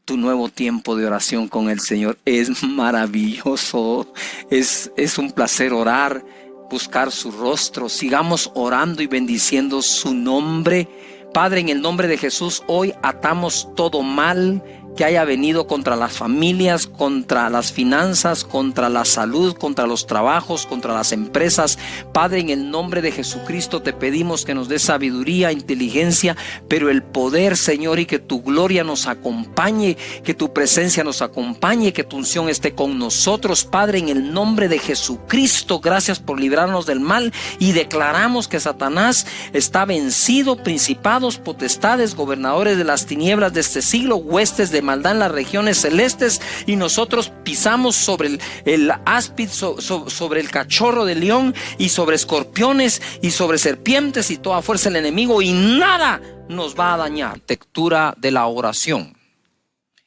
tu nuevo tiempo de oración con el Señor. Es maravilloso, es un placer orar, buscar su rostro. Sigamos orando y bendiciendo su nombre. Padre, en el nombre de Jesús, hoy atamos todo mal que haya venido contra las familias, contra las finanzas, contra la salud, contra los trabajos, contra las empresas. Padre, en el nombre de Jesucristo te pedimos que nos des sabiduría, inteligencia, pero el poder, Señor, y que tu gloria nos acompañe, que tu presencia nos acompañe, que tu unción esté con nosotros. Padre, en el nombre de Jesucristo, gracias por librarnos del mal, y declaramos que Satanás está vencido, principados, potestades, gobernadores de las tinieblas de este siglo, huestes de maldad en las regiones celestes y nosotros pisamos sobre el áspid, sobre el cachorro de león y sobre escorpiones y sobre serpientes y toda fuerza del enemigo y nada nos va a dañar. Arquitectura de la oración.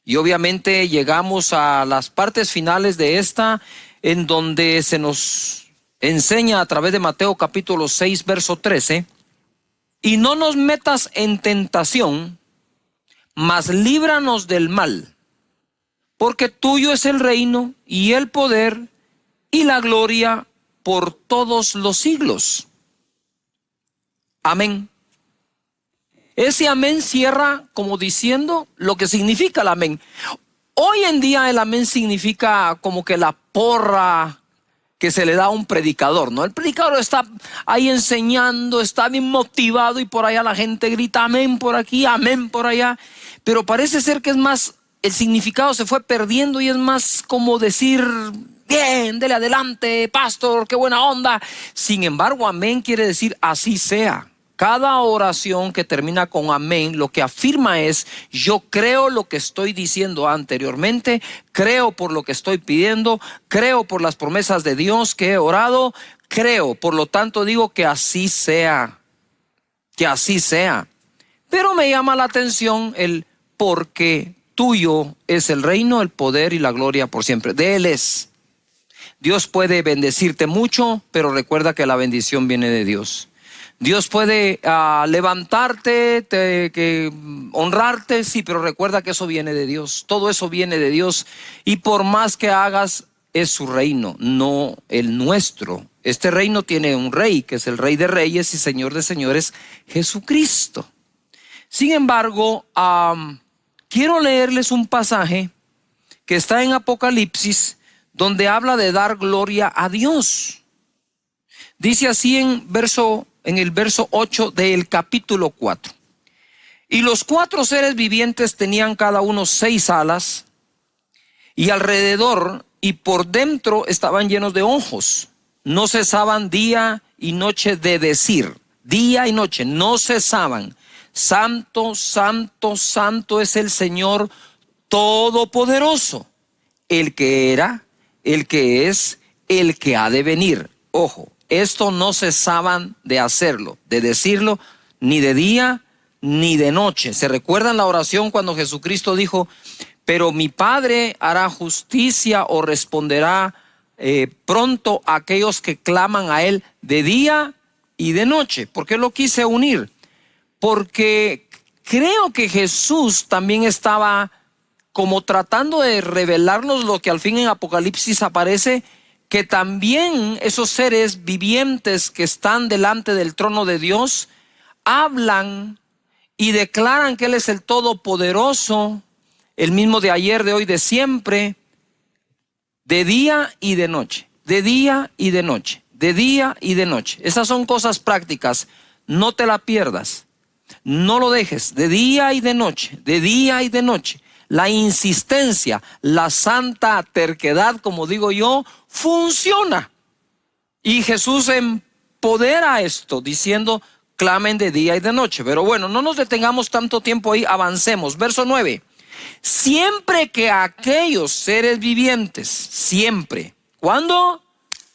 Y obviamente llegamos a las partes finales de esta, en donde se nos enseña a través de Mateo capítulo 6, verso 13, y no nos metas en tentación, mas líbranos del mal, porque tuyo es el reino y el poder y la gloria por todos los siglos. Amén. Ese amén cierra como diciendo lo que significa el amén. Hoy en día el amén significa como que la porra que se le da a un predicador, ¿no? El predicador está ahí enseñando, está bien motivado y por allá la gente grita amén por aquí, amén por allá. Pero parece ser que es más, el significado se fue perdiendo y es más como decir, bien, dele adelante, pastor, qué buena onda. Sin embargo, amén quiere decir así sea. Cada oración que termina con amén, lo que afirma es, yo creo lo que estoy diciendo anteriormente, creo por lo que estoy pidiendo, creo por las promesas de Dios que he orado, creo, por lo tanto digo que así sea, que así sea. Pero me llama la atención el porque tuyo es el reino, el poder y la gloria por siempre. De Él es. Dios puede bendecirte mucho, pero recuerda que la bendición viene de Dios. Dios puede levantarte, honrarte, sí, pero recuerda que eso viene de Dios. Todo eso viene de Dios y por más que hagas, es su reino, no el nuestro. Este reino tiene un rey, que es el Rey de Reyes y Señor de Señores, Jesucristo. Sin embargo, quiero leerles un pasaje que está en Apocalipsis, donde habla de dar gloria a Dios. Dice así en el verso 8 del capítulo 4. Y los 4 seres vivientes tenían cada uno 6 alas, y alrededor y por dentro estaban llenos de ojos. No cesaban día y noche de decir, día y noche, no cesaban. Santo, santo, santo es el Señor Todopoderoso, el que era, el que es, el que ha de venir. Ojo. Esto no cesaban de hacerlo, de decirlo, ni de día ni de noche. ¿Se recuerdan la oración cuando Jesucristo dijo, pero mi Padre hará justicia o responderá pronto a aquellos que claman a Él de día y de noche? ¿Por qué lo quise unir? Porque creo que Jesús también estaba como tratando de revelarnos lo que al fin en Apocalipsis aparece, que también esos seres vivientes que están delante del trono de Dios hablan y declaran que Él es el Todopoderoso, el mismo de ayer, de hoy, de siempre, de día y de noche, de día y de noche, de día y de noche. Esas son cosas prácticas, no te la pierdas, no lo dejes, de día y de noche, de día y de noche. La insistencia, la santa terquedad, como digo yo, funciona. Y Jesús empodera esto diciendo, clamen de día y de noche. Pero bueno, no nos detengamos tanto tiempo ahí, avancemos. Verso 9. Siempre que aquellos seres vivientes, siempre, ¿cuándo?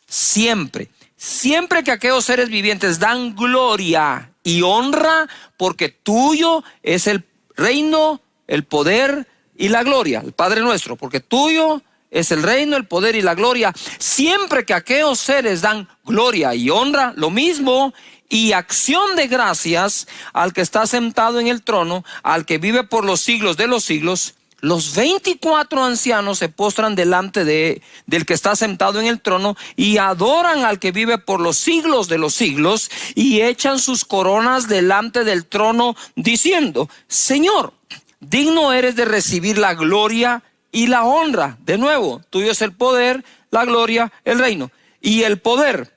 Siempre. Siempre que aquellos seres vivientes dan gloria y honra, porque tuyo es el reino, el poder y la gloria, el Padre nuestro, porque tuyo es el reino, el poder y la gloria. Siempre que aquellos seres dan gloria y honra, lo mismo, y acción de gracias al que está sentado en el trono, al que vive por los siglos de los siglos, los 24 ancianos se postran delante del que está sentado en el trono y adoran al que vive por los siglos de los siglos y echan sus coronas delante del trono diciendo, Señor, digno eres de recibir la gloria y la honra. De nuevo, tuyo es el poder, la gloria, el reino y el poder.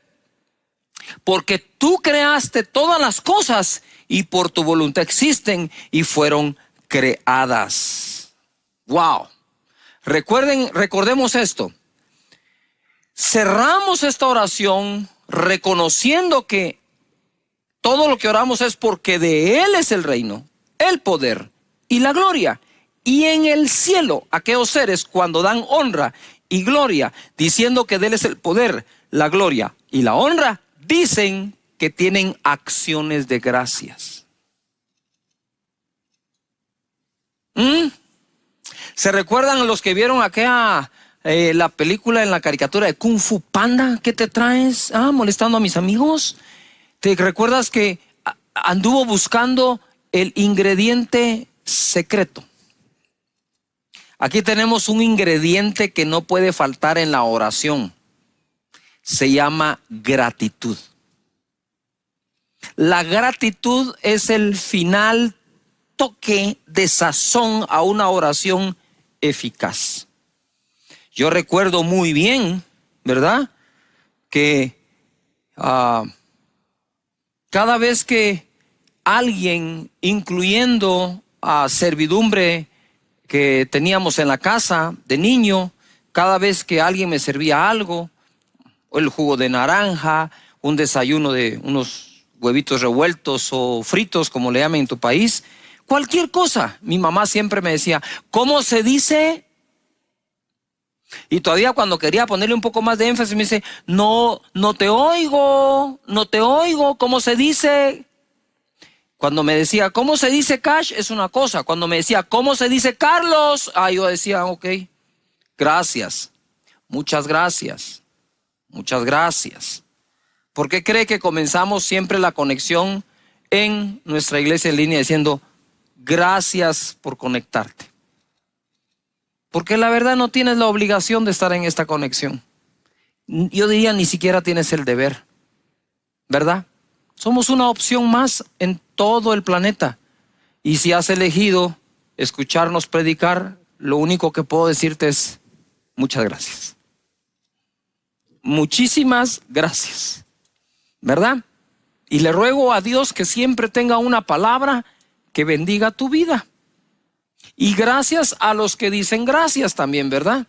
Porque tú creaste todas las cosas y por tu voluntad existen y fueron creadas. Wow. Recordemos esto. Cerramos esta oración reconociendo que todo lo que oramos es porque de Él es el reino, el poder y la gloria. y en el cielo aquellos seres cuando dan honra y gloria, diciendo que de Él es el poder, la gloria y la honra, dicen que tienen acciones de gracias. ¿Se recuerdan los que vieron aquella la película en la caricatura de Kung Fu Panda? ¿Qué te traes? Molestando a mis amigos. ¿Te recuerdas que anduvo buscando el ingrediente secreto? Aquí tenemos un ingrediente que no puede faltar en la oración. Se llama gratitud. La gratitud es el final toque de sazón a una oración eficaz. Yo recuerdo muy bien, ¿verdad?, que cada vez que alguien, incluyendo a servidumbre que teníamos en la casa de niño, cada vez que alguien me servía algo, el jugo de naranja, un desayuno de unos huevitos revueltos o fritos, como le llaman en tu país, cualquier cosa, mi mamá siempre me decía, ¿cómo se dice? Y todavía cuando quería ponerle un poco más de énfasis me dice, no te oigo, ¿cómo se dice? Cuando me decía, ¿cómo se dice Cash? Es una cosa. Cuando me decía, ¿cómo se dice Carlos? Yo decía, ok, gracias, muchas gracias, muchas gracias. ¿Por qué cree que comenzamos siempre la conexión en nuestra iglesia en línea diciendo, gracias por conectarte? Porque la verdad no tienes la obligación de estar en esta conexión. Yo diría, ni siquiera tienes el deber, ¿verdad? Somos una opción más en todo el planeta. Y si has elegido escucharnos predicar, lo único que puedo decirte es muchas gracias. Muchísimas gracias, ¿verdad? Y le ruego a Dios que siempre tenga una palabra que bendiga tu vida. Y gracias a los que dicen gracias también, ¿verdad?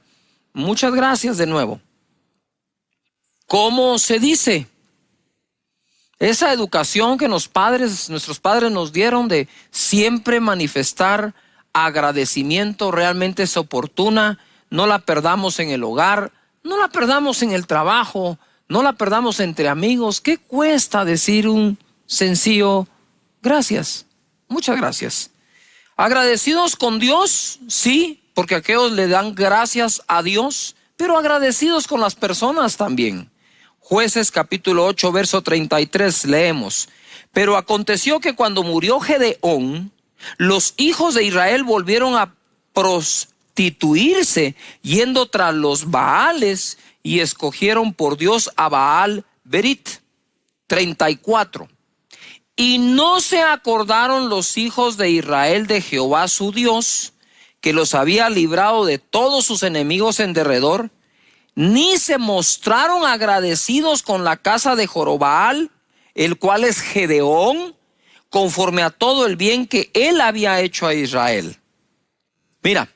Muchas gracias de nuevo. ¿Cómo se dice? Esa educación que nuestros padres nos dieron de siempre manifestar agradecimiento realmente es oportuna. No la perdamos en el hogar, no la perdamos en el trabajo, no la perdamos entre amigos. ¿Qué cuesta decir un sencillo gracias? Muchas gracias. Agradecidos con Dios, sí, porque aquellos le dan gracias a Dios, pero agradecidos con las personas también. Jueces capítulo 8, verso 33, leemos. Pero aconteció que cuando murió Gedeón, los hijos de Israel volvieron a prostituirse, yendo tras los Baales, y escogieron por Dios a Baal Berit. 34. Y no se acordaron los hijos de Israel de Jehová su Dios, que los había librado de todos sus enemigos en derredor, ni se mostraron agradecidos con la casa de Jorobbaal, el cual es Gedeón, conforme a todo el bien que él había hecho a Israel. Mira,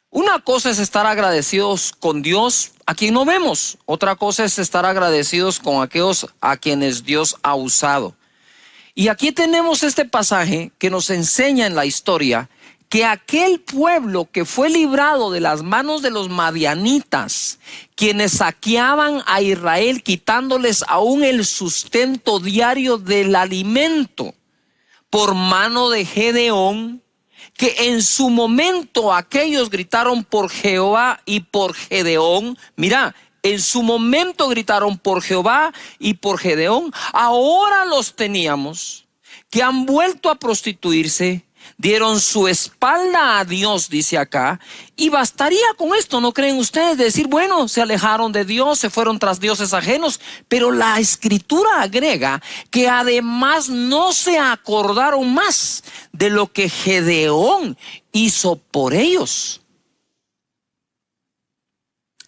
una cosa es estar agradecidos con Dios a quien no vemos, otra cosa es estar agradecidos con aquellos a quienes Dios ha usado. Y aquí tenemos este pasaje que nos enseña en la historia que aquel pueblo que fue librado de las manos de los madianitas, quienes saqueaban a Israel, quitándoles aún el sustento diario del alimento, por mano de Gedeón, que en su momento aquellos gritaron por Jehová y por Gedeón. Mira, en su momento gritaron por Jehová y por Gedeón. Ahora los teníamos que han vuelto a prostituirse, dieron su espalda a Dios, dice acá, y bastaría con esto, ¿no creen ustedes? De decir, bueno, se alejaron de Dios, se fueron tras dioses ajenos, pero la escritura agrega que además no se acordaron más de lo que Gedeón hizo por ellos.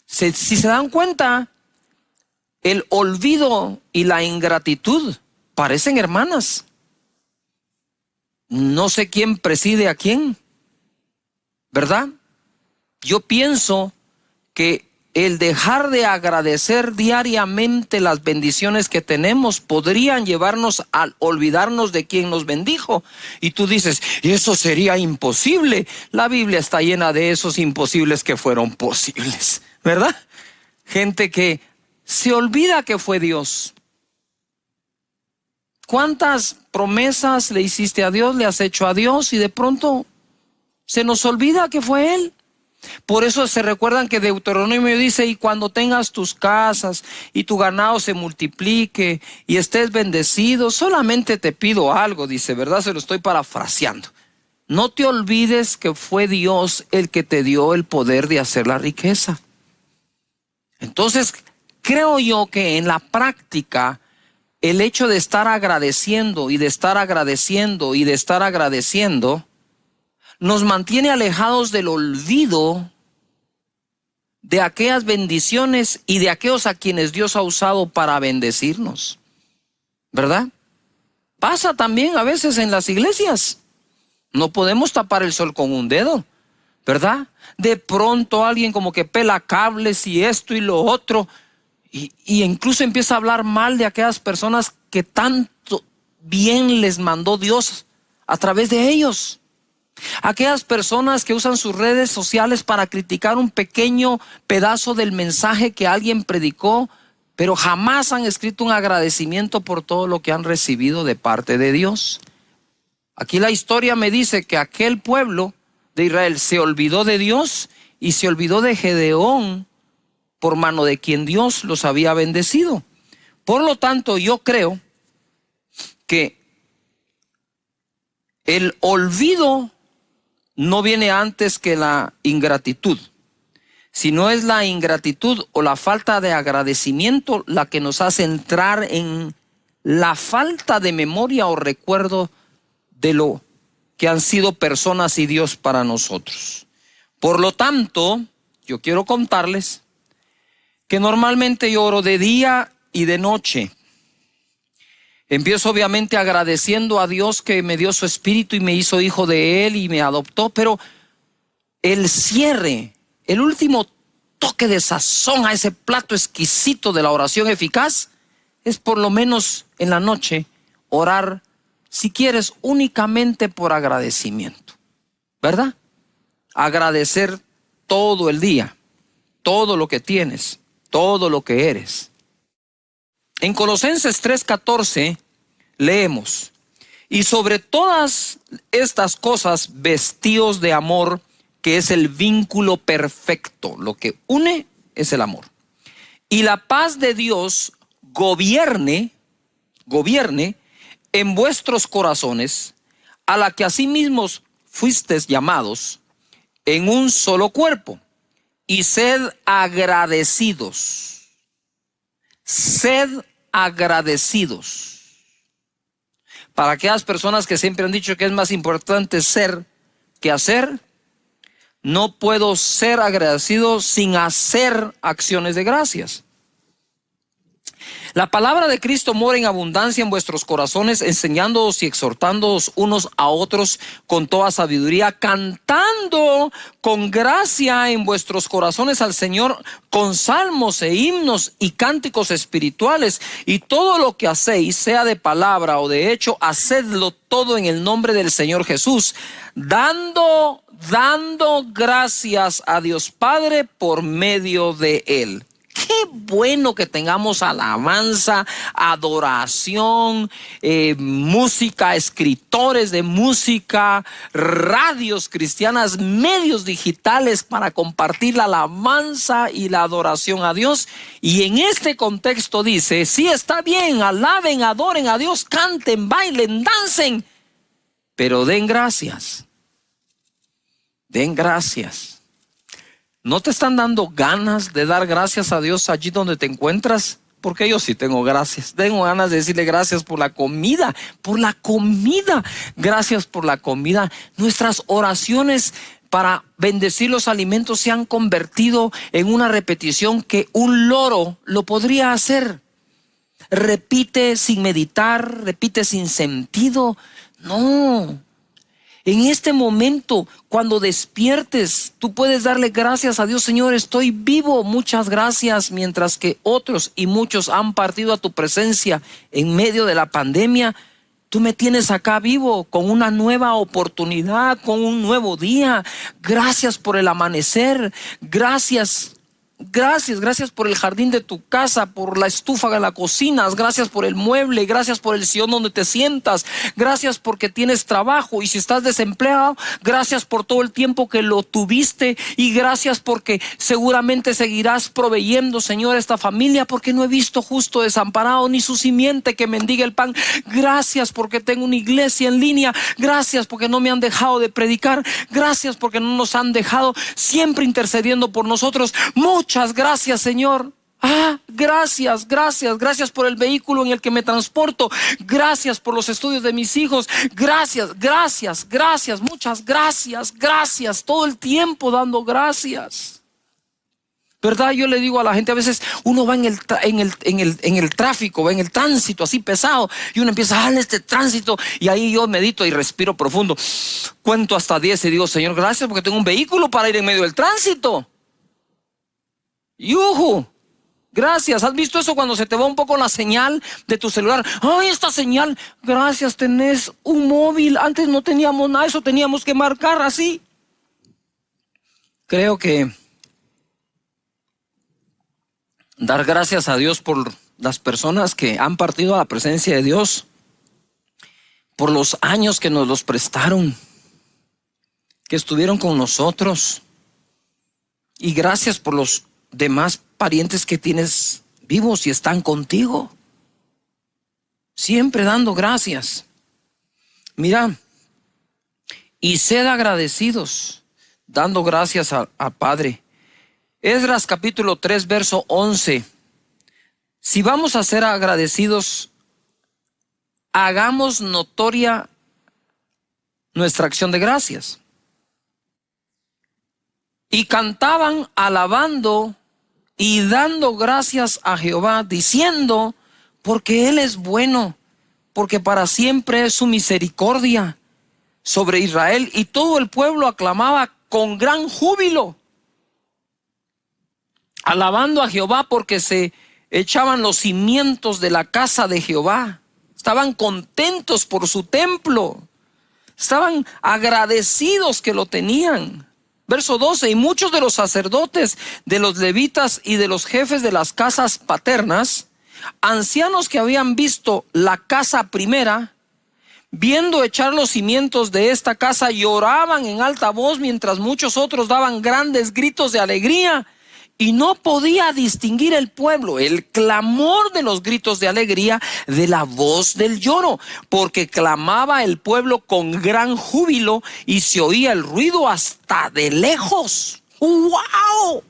Si se dan cuenta, el olvido y la ingratitud parecen hermanas. No sé quién preside a quién, ¿verdad? Yo pienso que el dejar de agradecer diariamente las bendiciones que tenemos podrían llevarnos a olvidarnos de quien nos bendijo. Y tú dices, eso sería imposible. La Biblia está llena de esos imposibles que fueron posibles, ¿verdad? Gente que se olvida que fue Dios. ¿Cuántas promesas le hiciste a Dios, le has hecho a Dios y de pronto se nos olvida que fue Él? Por eso se recuerdan que Deuteronomio dice, y cuando tengas tus casas y tu ganado se multiplique y estés bendecido, solamente te pido algo, dice, ¿verdad? Se lo estoy parafraseando. No te olvides que fue Dios el que te dio el poder de hacer la riqueza. Entonces, creo yo que en la práctica, el hecho de estar agradeciendo y de estar agradeciendo y de estar agradeciendo nos mantiene alejados del olvido de aquellas bendiciones y de aquellos a quienes Dios ha usado para bendecirnos, ¿verdad? Pasa también a veces en las iglesias. No podemos tapar el sol con un dedo, ¿verdad? De pronto alguien como que pela cables y esto y lo otro, y incluso empieza a hablar mal de aquellas personas que tanto bien les mandó Dios a través de ellos. Aquellas personas que usan sus redes sociales para criticar un pequeño pedazo del mensaje que alguien predicó, pero jamás han escrito un agradecimiento por todo lo que han recibido de parte de Dios. Aquí la historia me dice que aquel pueblo de Israel se olvidó de Dios y se olvidó de Gedeón, por mano de quien Dios los había bendecido. Por lo tanto, yo creo que el olvido no viene antes que la ingratitud, sino es la ingratitud o la falta de agradecimiento la que nos hace entrar en la falta de memoria o recuerdo de lo que han sido personas y Dios para nosotros. Por lo tanto, yo quiero contarles que normalmente yo oro de día y de noche. Empiezo obviamente agradeciendo a Dios que me dio su espíritu y me hizo hijo de Él y me adoptó, pero el cierre, el último toque de sazón a ese plato exquisito de la oración eficaz es por lo menos en la noche orar, si quieres, únicamente por agradecimiento, ¿verdad? Agradecer todo el día, todo lo que tienes, todo lo que eres. En Colosenses 3:14 leemos, y sobre todas estas cosas vestíos de amor, que es el vínculo perfecto. Lo que une es el amor. Y la paz de Dios gobierne en vuestros corazones, a la que asimismo fuisteis llamados en un solo cuerpo, y sed agradecidos. Sed agradecidos. Para aquellas personas que siempre han dicho que es más importante ser que hacer, no puedo ser agradecido sin hacer acciones de gracias. La palabra de Cristo mora en abundancia en vuestros corazones, enseñándoos y exhortándoos unos a otros con toda sabiduría, cantando con gracia en vuestros corazones al Señor con salmos e himnos y cánticos espirituales. Y todo lo que hacéis, sea de palabra o de hecho, hacedlo todo en el nombre del Señor Jesús, dando gracias a Dios Padre por medio de Él. Qué bueno que tengamos alabanza, adoración, música, escritores de música, radios cristianas, medios digitales para compartir la alabanza y la adoración a Dios. Y en este contexto dice, sí, está bien, alaben, adoren a Dios, canten, bailen, dancen, pero den gracias. Den gracias. ¿No te están dando ganas de dar gracias a Dios allí donde te encuentras? Porque yo sí tengo gracias. Tengo ganas de decirle gracias por la comida, Gracias por la comida. Nuestras oraciones para bendecir los alimentos se han convertido en una repetición que un loro lo podría hacer. Repite sin meditar, repite sin sentido. No. En este momento, cuando despiertes, tú puedes darle gracias a Dios. Señor, estoy vivo, muchas gracias. Mientras que otros y muchos han partido a tu presencia en medio de la pandemia, tú me tienes acá vivo con una nueva oportunidad, con un nuevo día. Gracias por el amanecer. Gracias por el jardín de tu casa, por la estufa de la cocina, gracias por el mueble, gracias por el sillón donde te sientas, gracias porque tienes trabajo, y si estás desempleado, gracias por todo el tiempo que lo tuviste, y gracias porque seguramente seguirás proveyendo, Señor, esta familia, porque no he visto justo desamparado ni su simiente que mendiga el pan. Gracias porque tengo una iglesia en línea, gracias porque no me han dejado de predicar, gracias porque no nos han dejado, siempre intercediendo por nosotros. Muchas gracias, Señor. Gracias por el vehículo en el que me transporto. Gracias por los estudios de mis hijos. Gracias, muchas gracias. Todo el tiempo dando gracias. ¿Verdad? Yo le digo a la gente, a veces uno va en el tráfico, va en el tránsito así pesado, y uno empieza en este tránsito, y ahí yo medito y respiro profundo. Cuento hasta 10 y digo, Señor, gracias porque tengo un vehículo para ir en medio del tránsito. ¡Yujú! Gracias. ¿Has visto eso cuando se te va un poco la señal de tu celular? ¡Ay, esta señal! Gracias, tenés un móvil. Antes no teníamos nada, eso teníamos que marcar así. Creo que dar gracias a Dios por las personas que han partido a la presencia de Dios, por los años que nos los prestaron, que estuvieron con nosotros, y gracias por los demás parientes que tienes vivos y están contigo, siempre dando gracias. Mira, y sed agradecidos, dando gracias a Padre. Esdras capítulo 3 verso 11. Si vamos a ser agradecidos, hagamos notoria nuestra acción de gracias. Y cantaban alabando y dando gracias a Jehová, diciendo, porque Él es bueno, porque para siempre es su misericordia sobre Israel. Y todo el pueblo aclamaba con gran júbilo, alabando a Jehová, porque se echaban los cimientos de la casa de Jehová. Estaban contentos por su templo, estaban agradecidos que lo tenían. Verso 12, y muchos de los sacerdotes, de los levitas y de los jefes de las casas paternas, ancianos que habían visto la casa primera, viendo echar los cimientos de esta casa, lloraban en alta voz, mientras muchos otros daban grandes gritos de alegría. Y no podía distinguir el pueblo el clamor de los gritos de alegría de la voz del lloro, porque clamaba el pueblo con gran júbilo y se oía el ruido hasta de lejos. ¡Wow!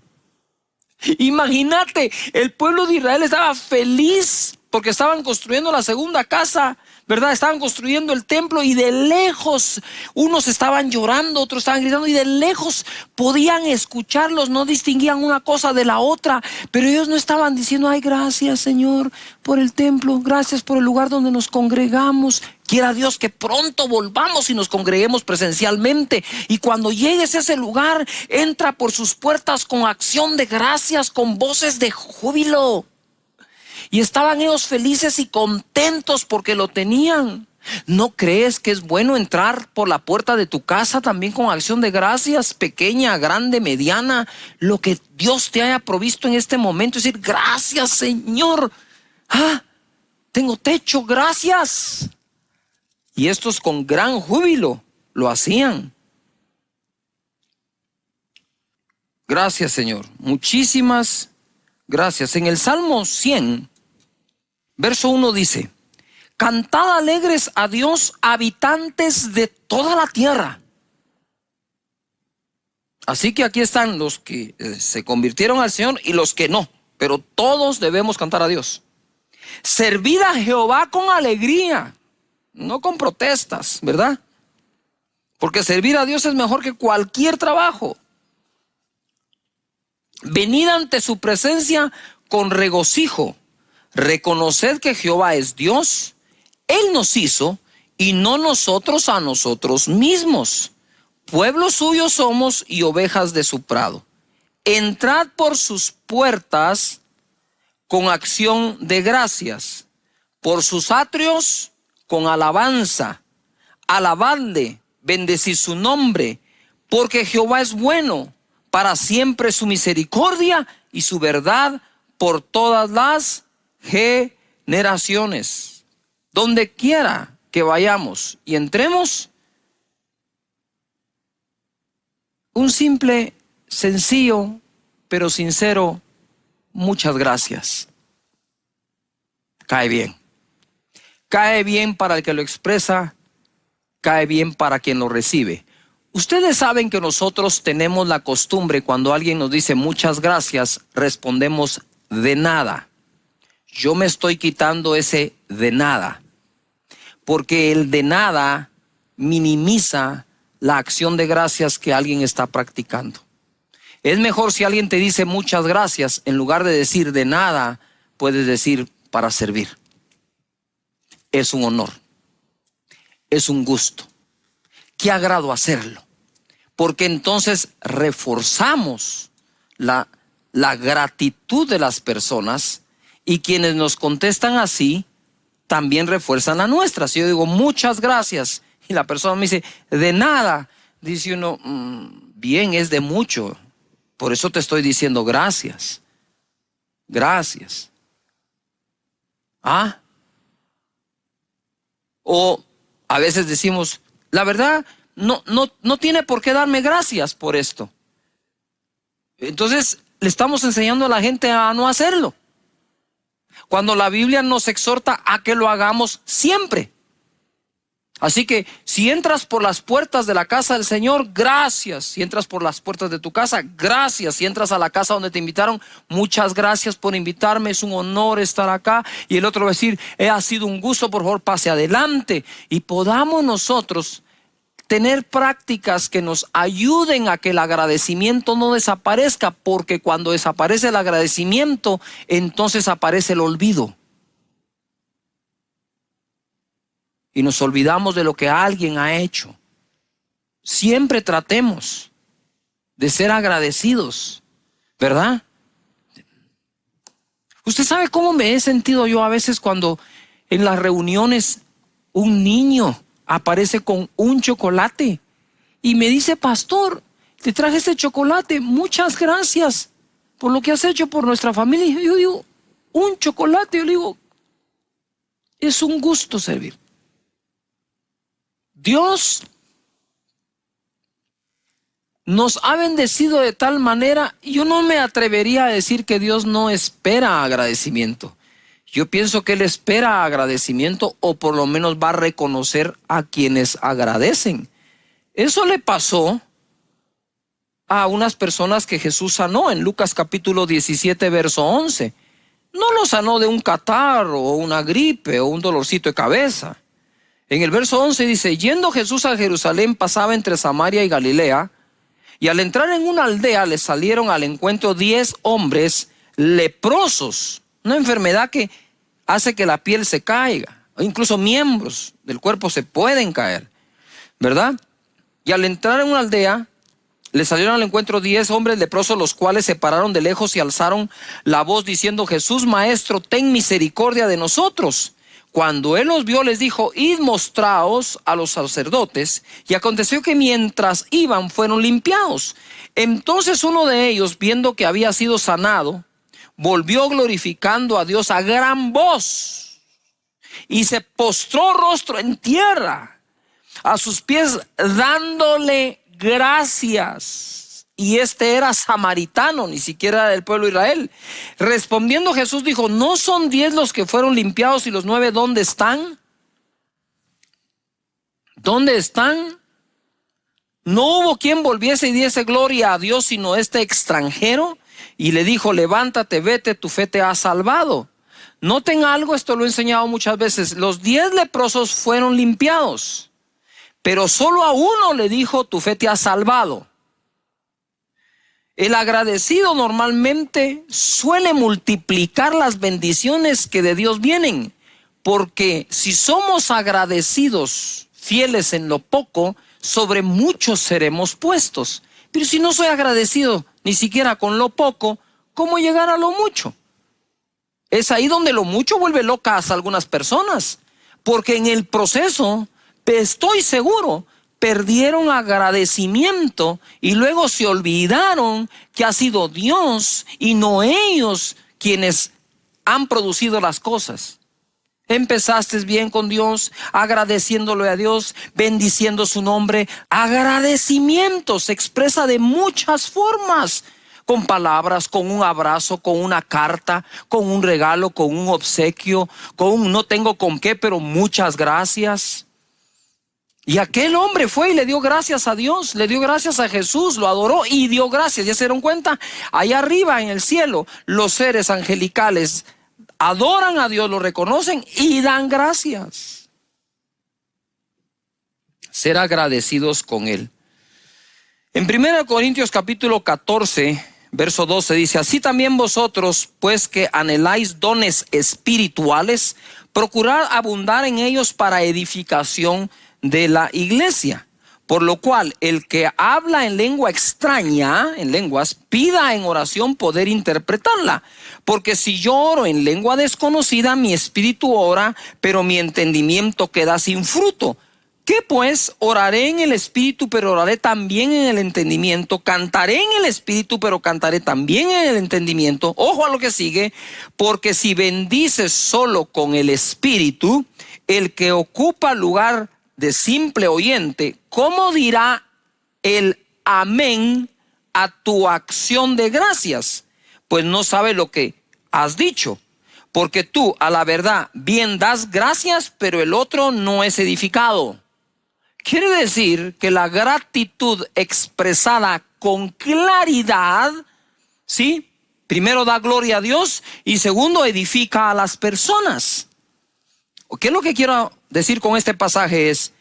Imagínate, el pueblo de Israel estaba feliz porque estaban construyendo la segunda casa, ¿verdad? Estaban construyendo el templo, y de lejos unos estaban llorando, otros estaban gritando, y de lejos podían escucharlos, no distinguían una cosa de la otra, pero ellos no estaban diciendo, ay, gracias, Señor, por el templo, gracias por el lugar donde nos congregamos. Quiera Dios que pronto volvamos y nos congreguemos presencialmente, y cuando llegues a ese lugar, entra por sus puertas con acción de gracias, con voces de júbilo. Y estaban ellos felices y contentos porque lo tenían. ¿No crees que es bueno entrar por la puerta de tu casa también con acción de gracias, pequeña, grande, mediana, lo que Dios te haya provisto en este momento? Es decir, gracias, Señor. Tengo techo, gracias. Y estos con gran júbilo lo hacían. Gracias, Señor. Muchísimas gracias. En el Salmo 100, verso 1 dice, cantad alegres a Dios, habitantes de toda la tierra. Así que aquí están los que se convirtieron al Señor y los que no, pero todos debemos cantar a Dios. Servid a Jehová con alegría, no con protestas, ¿verdad? Porque servir a Dios es mejor que cualquier trabajo. Venid ante su presencia con regocijo. Reconoced que Jehová es Dios. Él nos hizo y no nosotros a nosotros mismos. Pueblo suyo somos y ovejas de su prado. Entrad por sus puertas con acción de gracias, por sus atrios con alabanza. Alabadle, bendecid su nombre, porque Jehová es bueno, para siempre su misericordia y su verdad por todas las generaciones. Donde quiera que vayamos y entremos, un simple, sencillo, pero sincero, muchas gracias. Cae bien. Cae bien para el que lo expresa, cae bien para quien lo recibe. Ustedes saben que nosotros tenemos la costumbre, cuando alguien nos dice muchas gracias, respondemos de nada. Yo me estoy quitando ese de nada, porque el de nada minimiza la acción de gracias que alguien está practicando. Es mejor si alguien te dice muchas gracias, en lugar de decir de nada, puedes decir para servir. Es un honor, es un gusto. Qué agrado hacerlo, porque entonces reforzamos la gratitud de las personas, y quienes nos contestan así también refuerzan la nuestra. Si yo digo muchas gracias y la persona me dice de nada, dice uno, bien, es de mucho, por eso te estoy diciendo gracias. Gracias. O a veces decimos, la verdad, no tiene por qué darme gracias por esto. Entonces le estamos enseñando a la gente a no hacerlo, cuando la Biblia nos exhorta a que lo hagamos siempre. Así que si entras por las puertas de la casa del Señor, gracias. Si entras por las puertas de tu casa, gracias. Si entras a la casa donde te invitaron, muchas gracias por invitarme, es un honor estar acá. Y el otro va a decir, ha sido un gusto, por favor pase adelante. Y podamos nosotros tener prácticas que nos ayuden a que el agradecimiento no desaparezca, porque cuando desaparece el agradecimiento, entonces aparece el olvido. Y nos olvidamos de lo que alguien ha hecho. Siempre tratemos de ser agradecidos, ¿verdad? Usted sabe cómo me he sentido yo a veces cuando en las reuniones un niño aparece con un chocolate y me dice, pastor, te traje este chocolate, muchas gracias por lo que has hecho por nuestra familia. Y yo digo, un chocolate, yo le digo, es un gusto servir. Dios nos ha bendecido de tal manera, y yo no me atrevería a decir que Dios no espera agradecimiento. Yo pienso que Él espera agradecimiento, o por lo menos va a reconocer a quienes agradecen. Eso le pasó a unas personas que Jesús sanó en Lucas capítulo 17, verso 11. No lo sanó de un catarro o una gripe o un dolorcito de cabeza. En el verso 11 dice, yendo Jesús a Jerusalén, pasaba entre Samaria y Galilea, y al entrar en una aldea le salieron al encuentro 10 hombres leprosos, una enfermedad que hace que la piel se caiga, o incluso miembros del cuerpo se pueden caer, ¿verdad? Y al entrar en una aldea le salieron al encuentro 10 hombres leprosos, los cuales se pararon de lejos y alzaron la voz diciendo, Jesús, Maestro, ten misericordia de nosotros. Cuando él los vio, les dijo, id mostraos a los sacerdotes. Y aconteció que mientras iban, fueron limpiados. Entonces uno de ellos, viendo que había sido sanado, volvió glorificando a Dios a gran voz, y se postró rostro en tierra a sus pies, dándole gracias. Y este era samaritano, ni siquiera era del pueblo de Israel. Respondiendo Jesús dijo, ¿no son 10 los que fueron limpiados y los 9 dónde están? ¿Dónde están? No hubo quien volviese y diese gloria a Dios sino este extranjero. Y le dijo, levántate, vete, tu fe te ha salvado. Noten algo, esto lo he enseñado muchas veces. Los 10 leprosos fueron limpiados, pero solo a uno le dijo, tu fe te ha salvado. El agradecido normalmente suele multiplicar las bendiciones que de Dios vienen, porque si somos agradecidos, fieles en lo poco, sobre mucho seremos puestos. Pero si no soy agradecido ni siquiera con lo poco, ¿cómo llegar a lo mucho? Es ahí donde lo mucho vuelve locas a algunas personas, porque en el proceso, estoy seguro, perdieron agradecimiento y luego se olvidaron que ha sido Dios y no ellos quienes han producido las cosas. Empezaste bien con Dios, agradeciéndole a Dios, bendiciendo su nombre. Agradecimiento se expresa de muchas formas, con palabras, con un abrazo, con una carta, con un regalo, con un obsequio, con un no tengo con qué, pero muchas gracias. Y aquel hombre fue y le dio gracias a Dios, le dio gracias a Jesús, lo adoró y dio gracias. ¿Ya se dieron cuenta? Allá arriba en el cielo, los seres angelicales adoran a Dios, lo reconocen y dan gracias. Ser agradecidos con Él. En 1 Corintios capítulo 14, verso 12 dice: así también vosotros, pues que anheláis dones espirituales, procurad abundar en ellos para edificación de la iglesia. Por lo cual, el que habla en lengua extraña, en lenguas, pida en oración poder interpretarla. Porque si yo oro en lengua desconocida, mi espíritu ora, pero mi entendimiento queda sin fruto. ¿Qué pues? Oraré en el espíritu, pero oraré también en el entendimiento. Cantaré en el espíritu, pero cantaré también en el entendimiento. Ojo a lo que sigue. Porque si bendices solo con el espíritu, el que ocupa lugar de simple oyente, ¿cómo dirá el amén a tu acción de gracias? Pues no sabe lo que has dicho. Porque tú, a la verdad, bien das gracias, pero el otro no es edificado. Quiere decir que la gratitud expresada con claridad, ¿sí? Primero da gloria a Dios y segundo edifica a las personas. ¿Qué es lo que quiero decir con este pasaje? Es,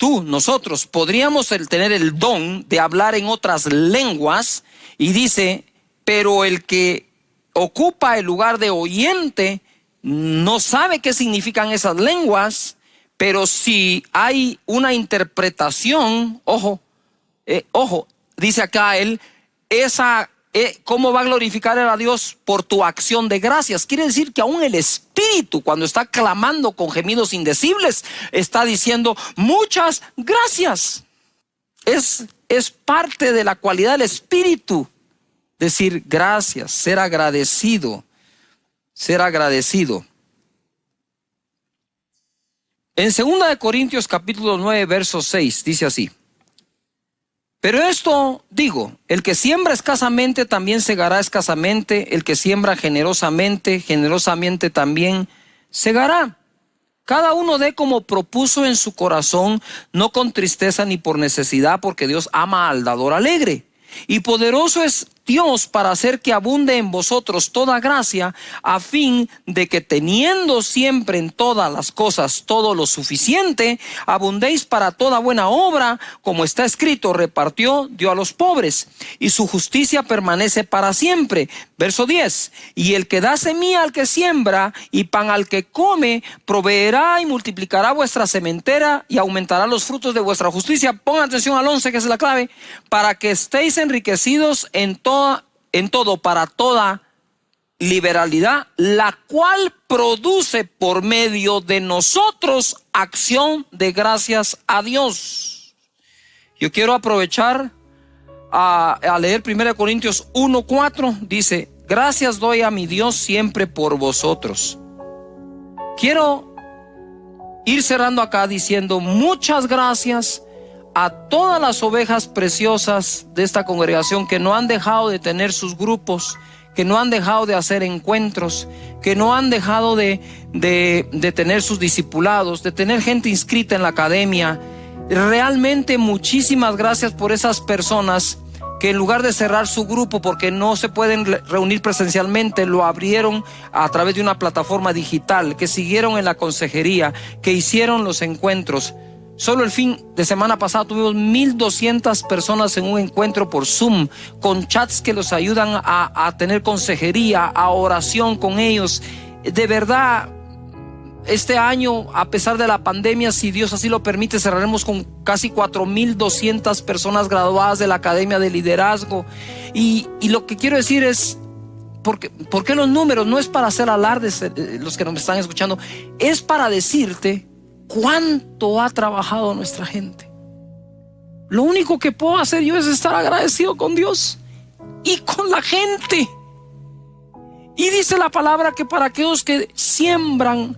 nosotros podríamos tener el don de hablar en otras lenguas, y dice, pero el que ocupa el lugar de oyente no sabe qué significan esas lenguas, pero si hay una interpretación, ojo, dice acá él, ¿cómo va a glorificar a Dios? Por tu acción de gracias. Quiere decir que aún el Espíritu, cuando está clamando con gemidos indecibles, está diciendo muchas gracias. Es parte de la cualidad del Espíritu, decir gracias, ser agradecido, ser agradecido. En 2 Corintios capítulo 9, verso 6, dice así: pero esto digo, el que siembra escasamente también segará escasamente, el que siembra generosamente, generosamente también segará. Cada uno dé como propuso en su corazón, no con tristeza ni por necesidad, porque Dios ama al dador alegre. Y poderoso es Dios para hacer que abunde en vosotros toda gracia, a fin de que teniendo siempre en todas las cosas todo lo suficiente, abundéis para toda buena obra, como está escrito, repartió, dio a los pobres, y su justicia permanece para siempre. Verso 10, y el que da semilla al que siembra y pan al que come, proveerá y multiplicará vuestra sementera y aumentará los frutos de vuestra justicia. Pongan atención al 11, que es la clave, para que estéis enriquecidos en todo para toda liberalidad, la cual produce por medio de nosotros acción de gracias a Dios. Yo quiero aprovechar a leer 1 Corintios 1:4. Dice: gracias doy a mi Dios siempre por vosotros. Quiero ir cerrando acá diciendo muchas gracias a todas las ovejas preciosas de esta congregación que no han dejado de tener sus grupos, que no han dejado de hacer encuentros, que no han dejado de tener sus discipulados, de tener gente inscrita en la academia. Realmente muchísimas gracias por esas personas que en lugar de cerrar su grupo porque no se pueden reunir presencialmente, lo abrieron a través de una plataforma digital, que siguieron en la consejería, que hicieron los encuentros. Solo el fin de semana pasado tuvimos 1,200 personas en un encuentro por Zoom, con chats que los ayudan a tener consejería, a oración con ellos. De verdad, Este año, a pesar de la pandemia, si Dios así lo permite, cerraremos con casi 4,200 personas graduadas de la Academia de Liderazgo. Y lo que quiero decir es, ¿por qué los números? No es para hacer alardes, los que nos están escuchando, es para decirte cuánto ha trabajado nuestra gente. Lo único que puedo hacer yo es estar agradecido con Dios y con la gente. Y dice la palabra que para aquellos que siembran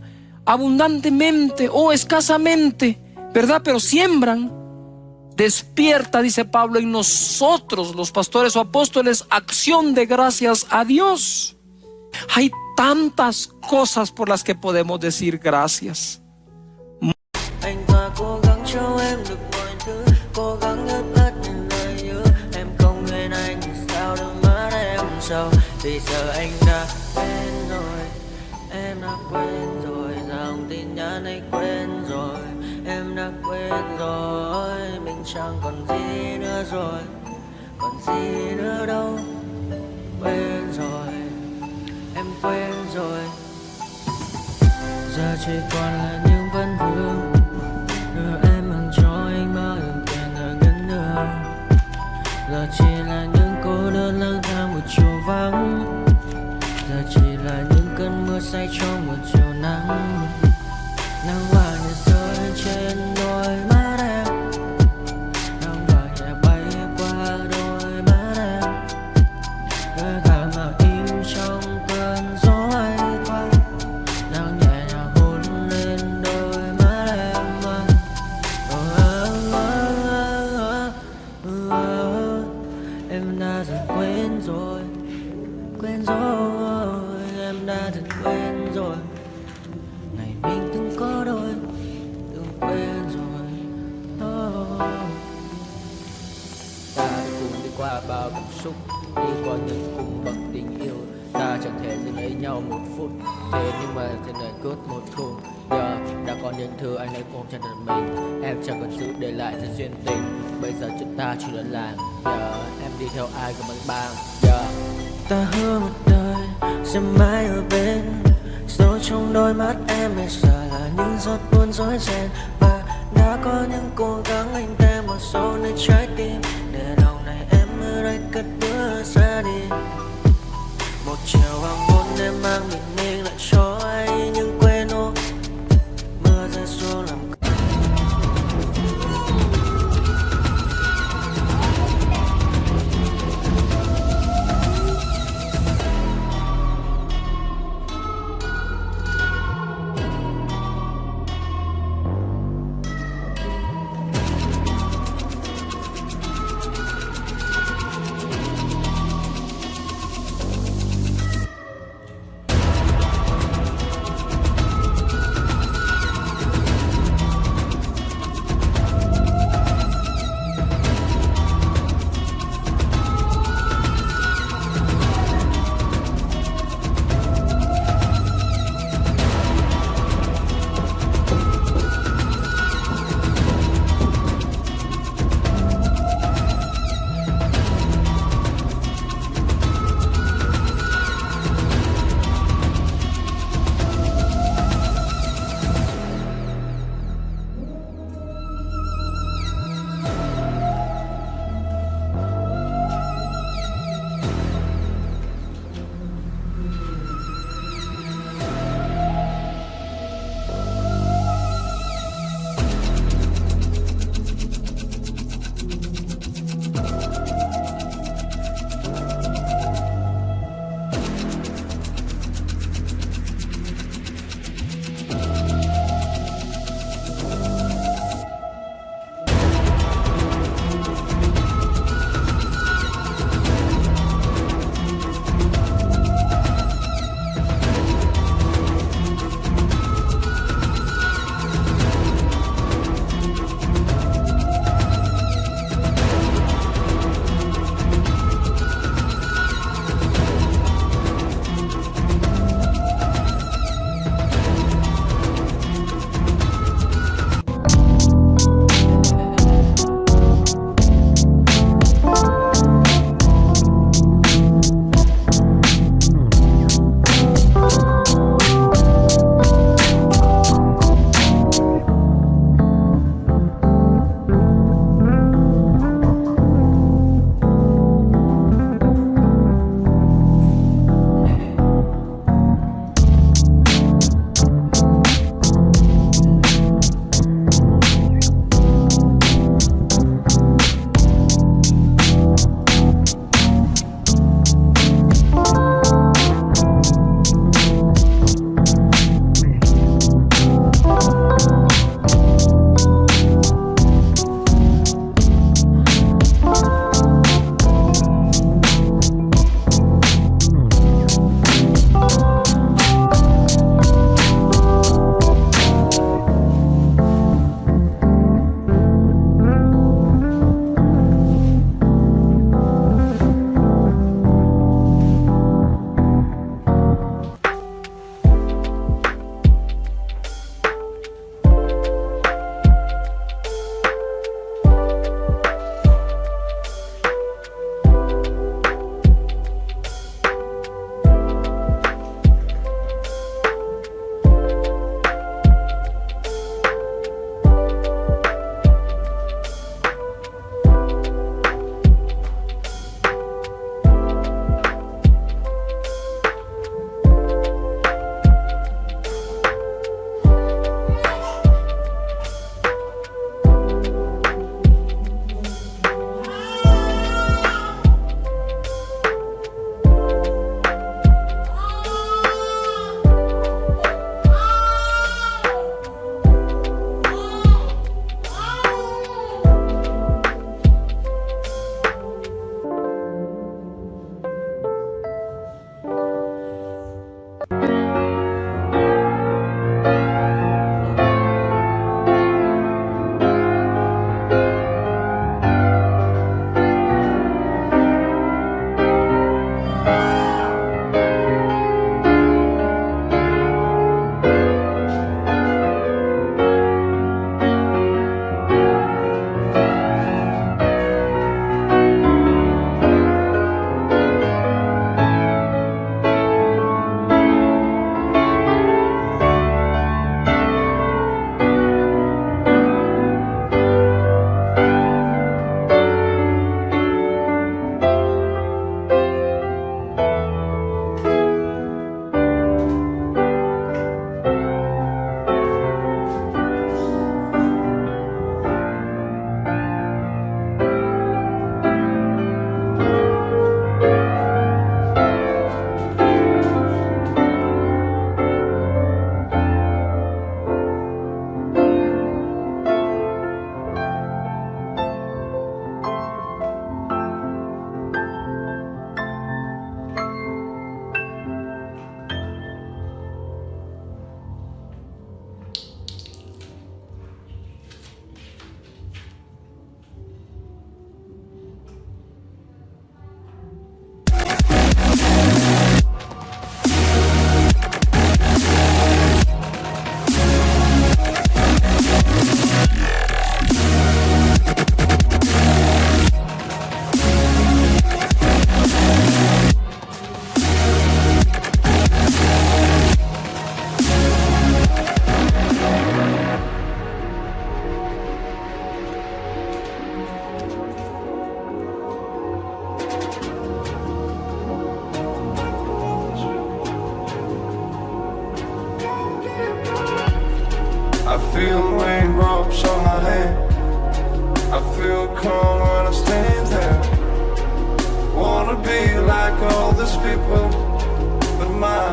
abundantemente o escasamente, ¿verdad? Pero siembran, despierta, dice Pablo, en nosotros, los pastores o apóstoles, acción de gracias a Dios. Hay tantas cosas por las que podemos decir gracias.
Anh ta cố gắng cho em được mọi thứ, cố gắng ướp át những lời nhớ. Em không quên anh thì sao đôi mắt em sầu. Vì giờ anh đã quên rồi, em đã quên rồi. Dòng tin nhắn anh quên rồi, em đã quên rồi. Mình chẳng còn gì nữa rồi, còn gì nữa đâu. Quên rồi, em quên rồi. Giờ chỉ còn là những vấn vương. Em mang cho anh bao nhiêu tiền ở ngân đường. Giờ chỉ là những cô đơn lang thang một chiều vắng. Giờ chỉ là những cơn mưa say trong một chiều nắng. Nắng vàng nhẹ rơi trên đôi mắt em. Nắng vàng nhẹ bay qua đôi mắt em. Đôi gà mà im trong cơn gió hay qua. Nắng nhẹ nhàng hôn lên đôi mắt em. Em đã dần quên rồi, quên rồi. Em đã dần quên rồi. Ngày mình từng có đôi, từng quên rồi.
Ta đã cùng đi qua bao cảm xúc, đi qua những cung bậc tình yêu. Ta chẳng thể dừng lấy nhau một phút, thế nhưng mà trên đời cướp một thu. Giờ đã có những thứ anh ấy ôm trong đời mình, em chẳng còn giữ để lại sự duyên tình. Bây giờ chúng ta chỉ đơn làng, giờ em đi theo ai cũng bằng bang. Giờ
Ta hứa một đời sẽ mãi ở bên. Dẫu trong đôi mắt em bây giờ là những giọt buồn rối ren. Và đã có những cố gắng anh thêm một số nơi trái tim. Để lòng này em ở đây cất bước ra đi. Một chiều hoàng hôn em mang bình minh lại cho anh những quên ô. Mưa rơi xuống làm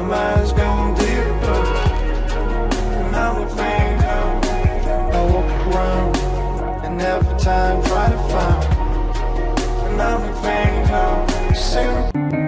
mind's going deeper. And I'm a finger. I walk around and every time try to find. And I'm a finger. Simple.